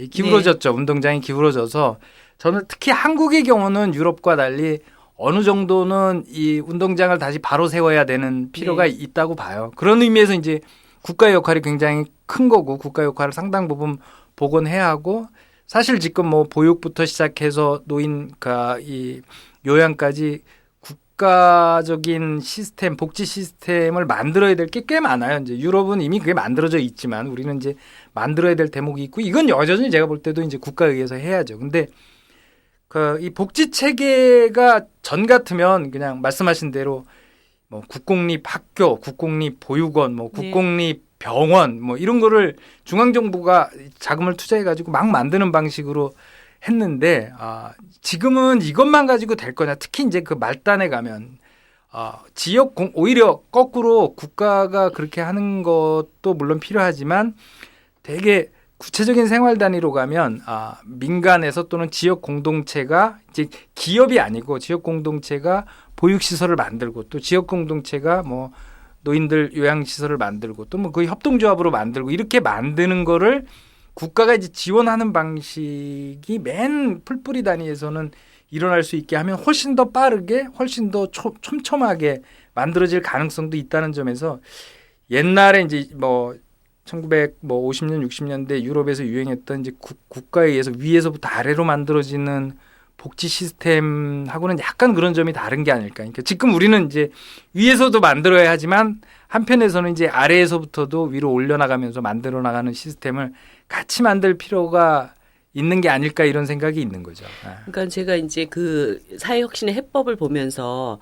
기울어졌죠. 네. 운동장이 기울어져서 저는 특히 한국의 경우는 유럽과 달리 어느 정도는 이 운동장을 다시 바로 세워야 되는 필요가 있다고 봐요. 그런 의미에서 이제 국가의 역할이 굉장히 큰 거고 국가 역할을 상당 부분 복원해야 하고 사실 지금 뭐 보육부터 시작해서 노인과 이 요양까지 국가적인 시스템, 복지 시스템을 만들어야 될 게 꽤 많아요. 이제 유럽은 이미 그게 만들어져 있지만 우리는 이제 만들어야 될 대목이 있고 이건 여전히 제가 볼 때도 이제 국가에 의해서 해야죠. 근데 이 복지 체계가 전 같으면 그냥 말씀하신 대로 뭐 국공립 학교, 국공립 보육원, 뭐 국공립 병원 뭐 이런 거를 중앙 정부가 자금을 투자해 가지고 막 만드는 방식으로 했는데 지금은 이것만 가지고 될 거냐. 특히 이제 그 말단에 가면 오히려 거꾸로 국가가 그렇게 하는 것도 물론 필요하지만 되게 구체적인 생활 단위로 가면 민간에서 또는 지역 공동체가 이제 기업이 아니고 지역 공동체가 보육 시설을 만들고 또 지역 공동체가 뭐 노인들 요양 시설을 만들고 또 뭐 그 협동조합으로 만들고 이렇게 만드는 거를 국가가 이제 지원하는 방식이 맨 풀뿌리 단위에서는 일어날 수 있게 하면 훨씬 더 빠르게 훨씬 더 촘촘하게 만들어질 가능성도 있다는 점에서 옛날에 이제 뭐 1950년 60년대 유럽에서 유행했던 이제 국가에 의해서 위에서부터 아래로 만들어지는 복지 시스템하고는 약간 그런 점이 다른 게 아닐까. 그러니까 지금 우리는 이제 위에서도 만들어야 하지만 한편에서는 이제 아래에서부터도 위로 올려나가면서 만들어 나가는 시스템을 같이 만들 필요가 있는 게 아닐까 이런 생각이 있는 거죠. 그러니까 제가 이제 그 사회혁신의 해법을 보면서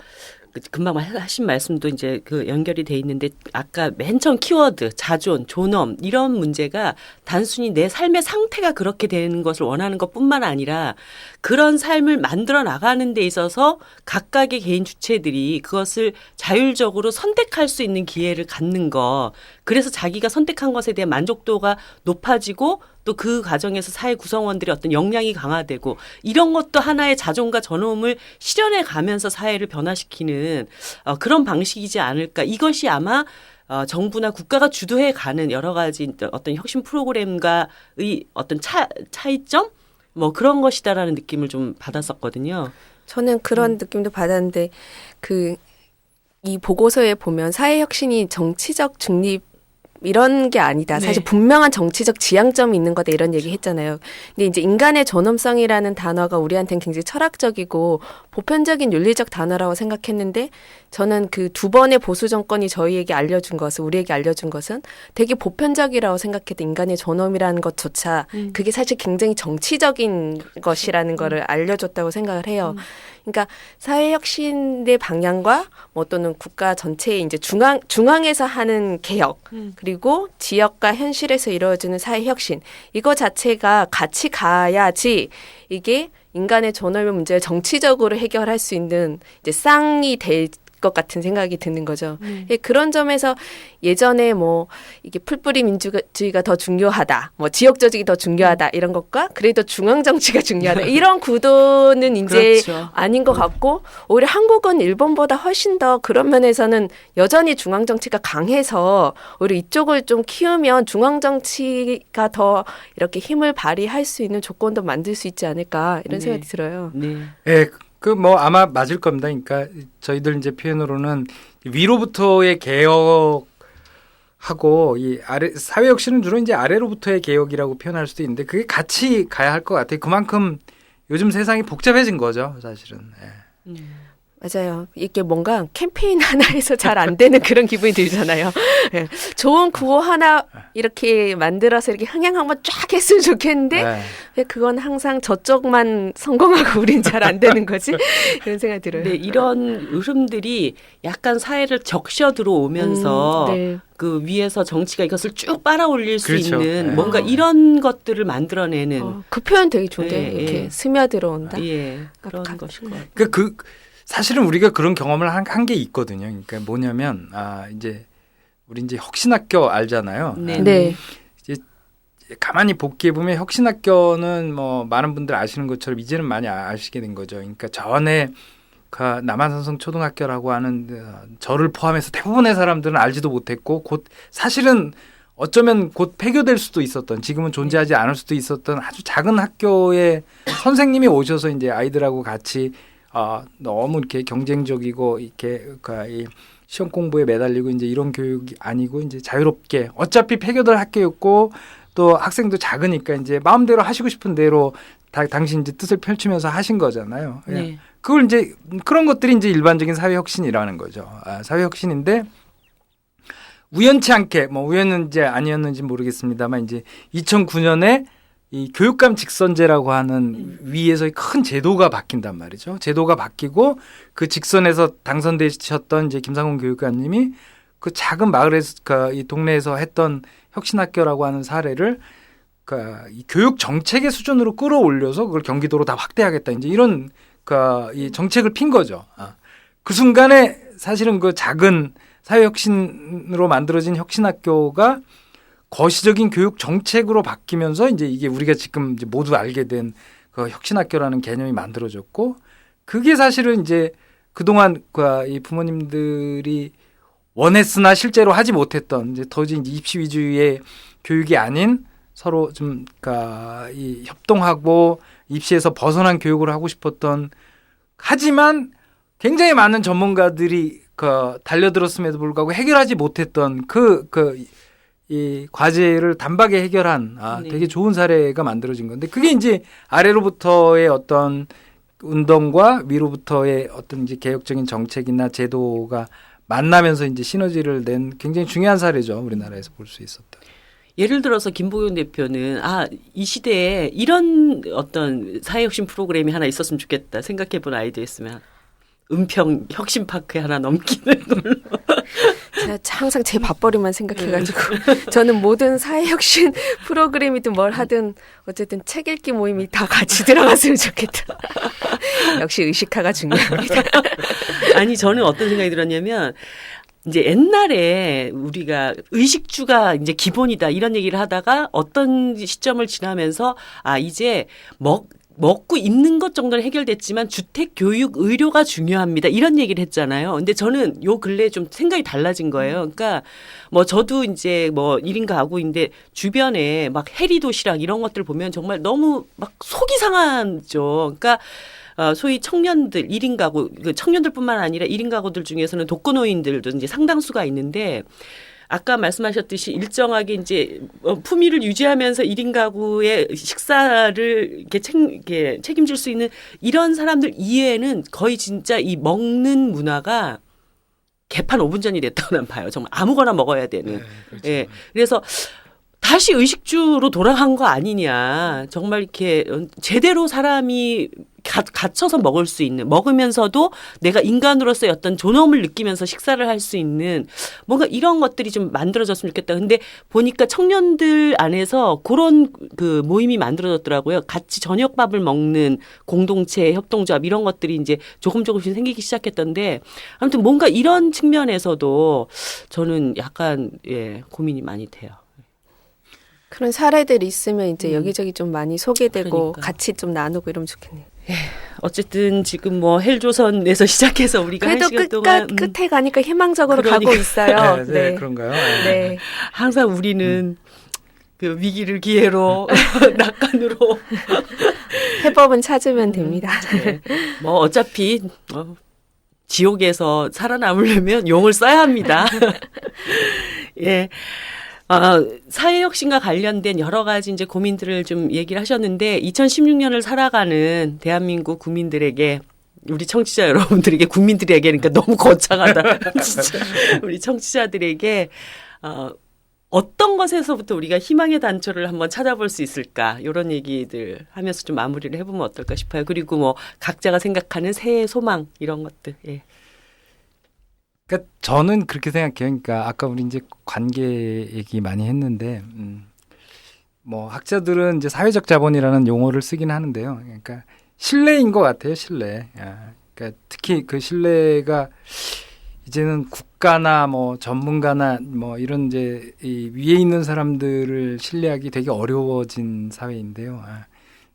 금방 하신 말씀도 이제 그 연결이 돼 있는데 아까 맨 처음 키워드 자존, 존엄 이런 문제가 단순히 내 삶의 상태가 그렇게 되는 것을 원하는 것뿐만 아니라 그런 삶을 만들어 나가는 데 있어서 각각의 개인 주체들이 그것을 자율적으로 선택할 수 있는 기회를 갖는 거. 그래서 자기가 선택한 것에 대한 만족도가 높아지고 또 그 과정에서 사회 구성원들의 어떤 역량이 강화되고 이런 것도 하나의 자존과 존엄을 실현해 가면서 사회를 변화시키는 그런 방식이지 않을까. 이것이 아마 정부나 국가가 주도해 가는 여러 가지 어떤 혁신 프로그램과의 어떤 차이점 뭐 그런 것이다라는 느낌을 좀 받았었거든요. 저는 그런 느낌도 받았는데 이 보고서에 보면 사회혁신이 정치적 중립 이런 게 아니다. 네. 사실 분명한 정치적 지향점이 있는 거다 이런 얘기 했잖아요. 근데 이제 인간의 존엄성이라는 단어가 우리한테는 굉장히 철학적이고 보편적인 윤리적 단어라고 생각했는데 저는 그 두 번의 보수 정권이 저희에게 알려준 것은 우리에게 알려준 것은 되게 보편적이라고 생각했던 인간의 존엄이라는 것조차 그게 사실 굉장히 정치적인 것이라는 거를 알려줬다고 생각을 해요. 그러니까 사회혁신의 방향과 뭐 또는 국가 전체의 이제 중앙에서 하는 개혁 그리고 지역과 현실에서 이루어지는 사회혁신 이거 자체가 같이 가야지 이게 인간의 존엄의 문제를 정치적으로 해결할 수 있는 이제 쌍이 될 것 같은 생각이 드는 거죠. 예, 그런 점에서 예전에 뭐 이게 풀뿌리 민주주의가 더 중요하다, 뭐 지역 조직이 더 중요하다 이런 것과 그래도 중앙 정치가 중요하다 이런 구도는 이제 그렇죠. 아닌 것 같고 오히려 한국은 일본보다 훨씬 더 그런 면에서는 여전히 중앙 정치가 강해서 오히려 이쪽을 좀 키우면 중앙 정치가 더 이렇게 힘을 발휘할 수 있는 조건도 만들 수 있지 않을까 이런 네. 생각이 들어요. 네. 예, 그 뭐 아마 맞을 겁니다. 그러니까 저희들 이제 표현으로는 위로부터의 개혁하고 이 아래 사회 혁신은 주로 이제 아래로부터의 개혁이라고 표현할 수도 있는데 그게 같이 가야 할 것 같아요. 그만큼 요즘 세상이 복잡해진 거죠, 사실은. 예. 맞아요. 이게 뭔가 캠페인 하나에서 잘 안 되는 그런 기분이 들잖아요. 예. 좋은 구호 하나 이렇게 만들어서 이렇게 흥행 한번 쫙 했으면 좋겠는데 네. 왜 그건 항상 저쪽만 성공하고 우린 잘 안 되는 거지? 이런 생각이 들어요. 네, 이런 흐름들이 약간 사회를 적셔 들어오면서 네. 그 위에서 정치가 이것을 쭉 빨아올릴 수 그렇죠. 있는 네. 뭔가 이런 것들을 만들어내는 그 표현 되게 좋은데 예, 이렇게 예. 스며들어온다. 예, 그런 가- 것일 것 같아요. 그 사실은 우리가 그런 경험을 한 게 있거든요. 그러니까 뭐냐면 이제 우리 이제 혁신학교 알잖아요. 네. 네. 가만히 복귀해 보면 혁신학교는 뭐 많은 분들 아시는 것처럼 이제는 많이 아시게 된 거죠. 그러니까 전에 그 남한산성 초등학교라고 하는 저를 포함해서 대부분의 사람들은 알지도 못했고 곧 사실은 어쩌면 곧 폐교될 수도 있었던 지금은 존재하지 않을 수도 있었던 아주 작은 학교에 선생님이 오셔서 이제 아이들하고 같이 너무 이렇게 경쟁적이고 이렇게 이 시험 공부에 매달리고 이제 이런 교육이 아니고 이제 자유롭게 어차피 폐교될 학교였고 또 학생도 작으니까 이제 마음대로 하시고 싶은 대로 당신 이제 뜻을 펼치면서 하신 거잖아요. 네. 그걸 이제 그런 것들이 이제 일반적인 사회 혁신이라는 거죠. 사회 혁신인데 우연치 않게 뭐 우연인지 아니었는지 모르겠습니다만 이제 2009년에 이 교육감 직선제라고 하는 위에서의 큰 제도가 바뀐단 말이죠. 제도가 바뀌고 그 직선에서 당선되셨던 이제 김상훈 교육감님이 그 작은 마을에서 이 동네에서 했던 혁신학교라고 하는 사례를 이 교육 정책의 수준으로 끌어올려서 그걸 경기도로 다 확대하겠다. 이제 이런 이 정책을 핀 거죠. 그 순간에 사실은 그 작은 사회혁신으로 만들어진 혁신학교가 거시적인 교육 정책으로 바뀌면서 이제 이게 우리가 지금 이제 모두 알게 된 그 혁신학교라는 개념이 만들어졌고 그게 사실은 이제 그동안 이 부모님들이 원했으나 실제로 하지 못했던 이제 더 이제 입시 위주의 교육이 아닌 서로 좀 이 협동하고 입시에서 벗어난 교육을 하고 싶었던 하지만 굉장히 많은 전문가들이 달려들었음에도 불구하고 해결하지 못했던 이 과제를 단박에 해결한 네. 되게 좋은 사례가 만들어진 건데 그게 이제 아래로부터의 어떤 운동과 위로부터의 어떤 이제 개혁적인 정책이나 제도가 만나면서 이제 시너지를 낸 굉장히 중요한 사례죠. 우리나라에서 볼 수 있었다. 예를 들어서 김보경 대표는 이 시대에 이런 어떤 사회혁신 프로그램이 하나 있었으면 좋겠다 생각해본 아이디어 있으면 은평 혁신파크에 하나 넘기는 걸로. 제가 항상 제 밥벌이만 생각해가지고 저는 모든 사회혁신 프로그램이든 뭘 하든 어쨌든 책 읽기 모임이 다 같이 들어갔으면 좋겠다. 역시 의식화가 중요합니다. 아니 저는 어떤 생각이 들었냐면 이제 옛날에 우리가 의식주가 이제 기본이다 이런 얘기를 하다가 어떤 시점을 지나면서 이제 먹고 입는 것 정도는 해결됐지만 주택, 교육, 의료가 중요합니다. 이런 얘기를 했잖아요. 근데 저는 요 근래에 좀 생각이 달라진 거예요. 그러니까 뭐 저도 이제 뭐 1인 가구인데 주변에 막 해리 도시락 이런 것들 보면 정말 너무 막 속이 상하죠. 그러니까 소위 청년들 1인 가구, 청년들뿐만 아니라 1인 가구들 중에서는 독거노인들도 이제 상당수가 있는데 아까 말씀하셨듯이 일정하게 이제 품위를 유지하면서 1인 가구의 식사를 이렇게 책임질 수 있는 이런 사람들 이외에는 거의 진짜 이 먹는 문화가 개판 5분 전이 됐다고 난 봐요. 정말 아무거나 먹어야 되는. 네, 그렇죠. 예. 그래서 다시 의식주로 돌아간 거 아니냐. 정말 이렇게 제대로 사람이 갇혀서 먹을 수 있는, 먹으면서도 내가 인간으로서의 어떤 존엄을 느끼면서 식사를 할 수 있는 뭔가 이런 것들이 좀 만들어졌으면 좋겠다. 근데 보니까 청년들 안에서 그런 그 모임이 만들어졌더라고요. 같이 저녁밥을 먹는 공동체, 협동조합 이런 것들이 이제 조금씩 생기기 시작했던데 아무튼 뭔가 이런 측면에서도 저는 약간 고민이 많이 돼요. 그런 사례들이 있으면 이제 여기저기 좀 많이 소개되고 그러니까. 같이 좀 나누고 이러면 좋겠네요. 어쨌든 지금 뭐 헬조선에서 시작해서 우리가 한 그래도 시간 동안 끝에 가니까 희망적으로 그러니까. 가고 있어요. 네, 그런가요? 네. 항상 우리는 그 위기를 기회로 낙관으로 해법은 찾으면 됩니다. 네. 뭐 어차피 지옥에서 살아남으려면 용을 써야 합니다. 예. 사회혁신과 관련된 여러 가지 이제 고민들을 좀 얘기를 하셨는데 2016년을 살아가는 대한민국 국민들에게 우리 청취자 여러분들에게 국민들에게 그러니까 너무 거창하다. 진짜 우리 청취자들에게 어떤 것에서부터 우리가 희망의 단초를 한번 찾아볼 수 있을까 이런 얘기들 하면서 좀 마무리를 해보면 어떨까 싶어요. 그리고 뭐 각자가 생각하는 새해 소망 이런 것들. 예. 그러니까 저는 그렇게 생각해요. 그러니까 아까 우리 이제 관계 얘기 많이 했는데, 뭐 학자들은 이제 사회적 자본이라는 용어를 쓰긴 하는데요. 그러니까 신뢰인 것 같아요. 신뢰. 그러니까 특히 그 신뢰가 이제는 국가나 뭐 전문가나 뭐 이런 이제 이 위에 있는 사람들을 신뢰하기 되게 어려워진 사회인데요.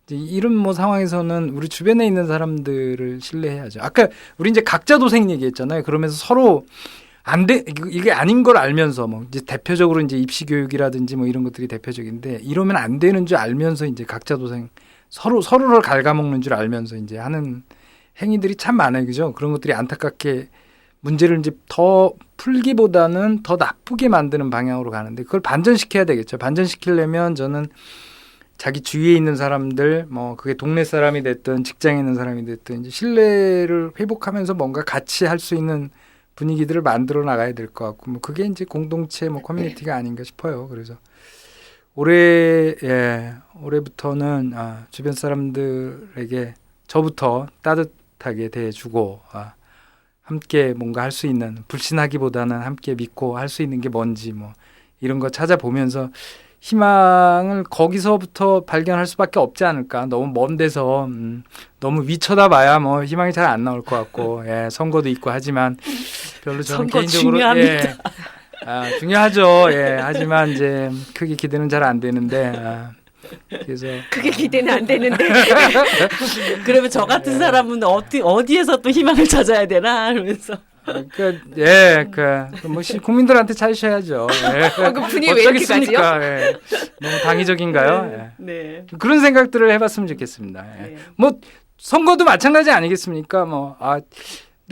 이제 이런 뭐 상황에서는 우리 주변에 있는 사람들을 신뢰해야죠. 아까 우리 이제 각자 도생 얘기했잖아요. 그러면서 서로 이게 아닌 걸 알면서 뭐 이제 대표적으로 이제 입시 교육이라든지 뭐 이런 것들이 대표적인데 이러면 안 되는 줄 알면서 이제 각자 도생 서로를 갉아먹는 줄 알면서 이제 하는 행위들이 참 많아요. 그죠? 그런 것들이 안타깝게 문제를 이제 더 풀기보다는 더 나쁘게 만드는 방향으로 가는데 그걸 반전시켜야 되겠죠. 반전시키려면 저는 자기 주위에 있는 사람들, 뭐 그게 동네 사람이 됐든 직장에 있는 사람이 됐든 이제 신뢰를 회복하면서 뭔가 같이 할 수 있는 분위기들을 만들어 나가야 될 것 같고, 뭐 그게 이제 공동체, 뭐 커뮤니티가 아닌가 싶어요. 그래서 올해부터는 주변 사람들에게 저부터 따뜻하게 대해주고 함께 뭔가 할 수 있는 불신하기보다는 함께 믿고 할 수 있는 게 뭔지 뭐 이런 거 찾아보면서. 희망을 거기서부터 발견할 수밖에 없지 않을까. 너무 먼 데서 너무 위쳐다봐야 뭐 희망이 잘 안 나올 것 같고 선거도 있고 하지만 별로 저는 선거 개인적으로 중요합니다. 중요하죠. 하지만 이제 크게 기대는 잘 안 되는데 그래서 그게 기대는 안 되는데. 그러면 저 같은 사람은 어디에서 또 희망을 찾아야 되나 하면서. 뭐 국민들한테 찾으셔야죠. 그 분위기 왜 이렇게 가지요? 너무 당위적인가요? 네. 그런 생각들을 해봤으면 좋겠습니다. 네. 뭐 선거도 마찬가지 아니겠습니까?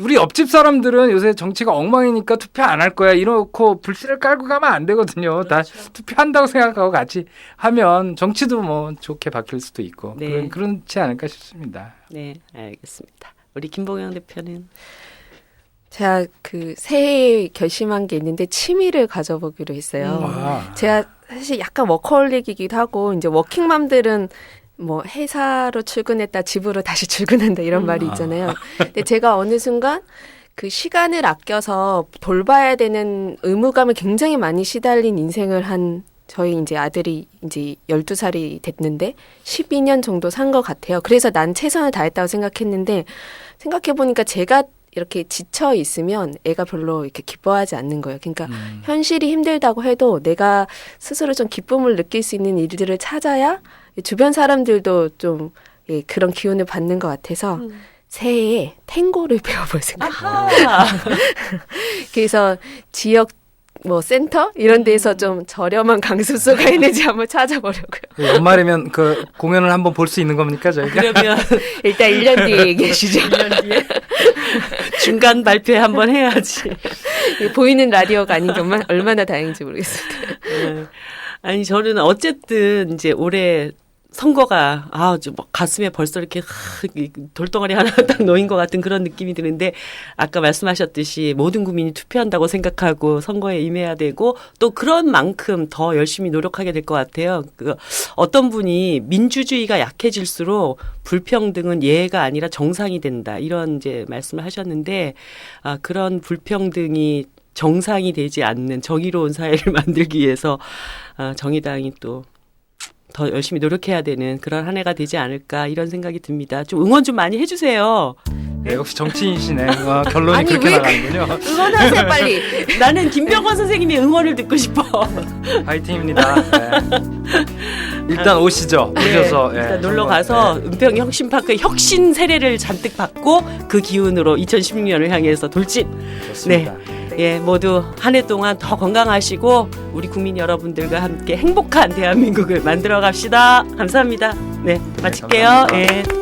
우리 옆집 사람들은 요새 정치가 엉망이니까 투표 안 할 거야 이러고 불씨를 깔고 가면 안 되거든요. 그렇죠. 다 투표한다고 생각하고 같이 하면 정치도 뭐 좋게 바뀔 수도 있고 네. 그렇지 않을까 싶습니다. 네, 알겠습니다. 우리 김봉영 대표는 제가 그 새해 결심한 게 있는데 취미를 가져보기로 했어요. 제가 사실 약간 워커홀릭이기도 하고 이제 워킹맘들은 뭐 회사로 출근했다 집으로 다시 출근한다 이런 말이 있잖아요. 근데 제가 어느 순간 그 시간을 아껴서 돌봐야 되는 의무감을 굉장히 많이 시달린 인생을 한 저희 이제 아들이 이제 12살이 됐는데 12년 정도 산 것 같아요. 그래서 난 최선을 다했다고 생각했는데 생각해보니까 제가 이렇게 지쳐 있으면 애가 별로 이렇게 기뻐하지 않는 거예요. 그러니까 현실이 힘들다고 해도 내가 스스로 좀 기쁨을 느낄 수 있는 일들을 찾아야 주변 사람들도 좀 그런 기운을 받는 것 같아서 새해에 탱고를 배워볼 생각입니다. 그래서 지역 뭐 센터 이런 데서 좀 저렴한 강습소가 있는지 한번 찾아보려고요. 연말이면 그 공연을 한번 볼 수 있는 겁니까 저희가? 그러면 일단 1년 뒤에 얘기해 주죠. 1년 뒤에 중간 발표 한번 해야지. 보이는 라디오가 아닌 것만 얼마나 다행인지 모르겠습니다. 네. 아니 저는 어쨌든 이제 올해 선거가 가슴에 벌써 이렇게 돌덩어리 하나 딱 놓인 것 같은 그런 느낌이 드는데 아까 말씀하셨듯이 모든 국민이 투표한다고 생각하고 선거에 임해야 되고 또 그런 만큼 더 열심히 노력하게 될 것 같아요. 어떤 분이 민주주의가 약해질수록 불평등은 예가 아니라 정상이 된다 이런 이제 말씀을 하셨는데 그런 불평등이 정상이 되지 않는 정의로운 사회를 만들기 위해서 정의당이 또 더 열심히 노력해야 되는 그런 한 해가 되지 않을까 이런 생각이 듭니다. 좀 응원 좀 많이 해주세요. 네, 역시 정치인이시네. 결론이 아니, 그렇게 왜 나가는군요. 응원하세요 빨리. 나는 김병건 선생님의 응원을 듣고 싶어. 파이팅입니다. 네. 일단 오시죠. 오셔서 일단 놀러 가서 은평 혁신파크 혁신 세례를 잔뜩 받고 그 기운으로 2016년을 향해서 돌진. 좋습니다. 예, 모두 한 해 동안 더 건강하시고 우리 국민 여러분들과 함께 행복한 대한민국을 만들어 갑시다. 감사합니다. 네, 마칠게요. 감사합니다. 예.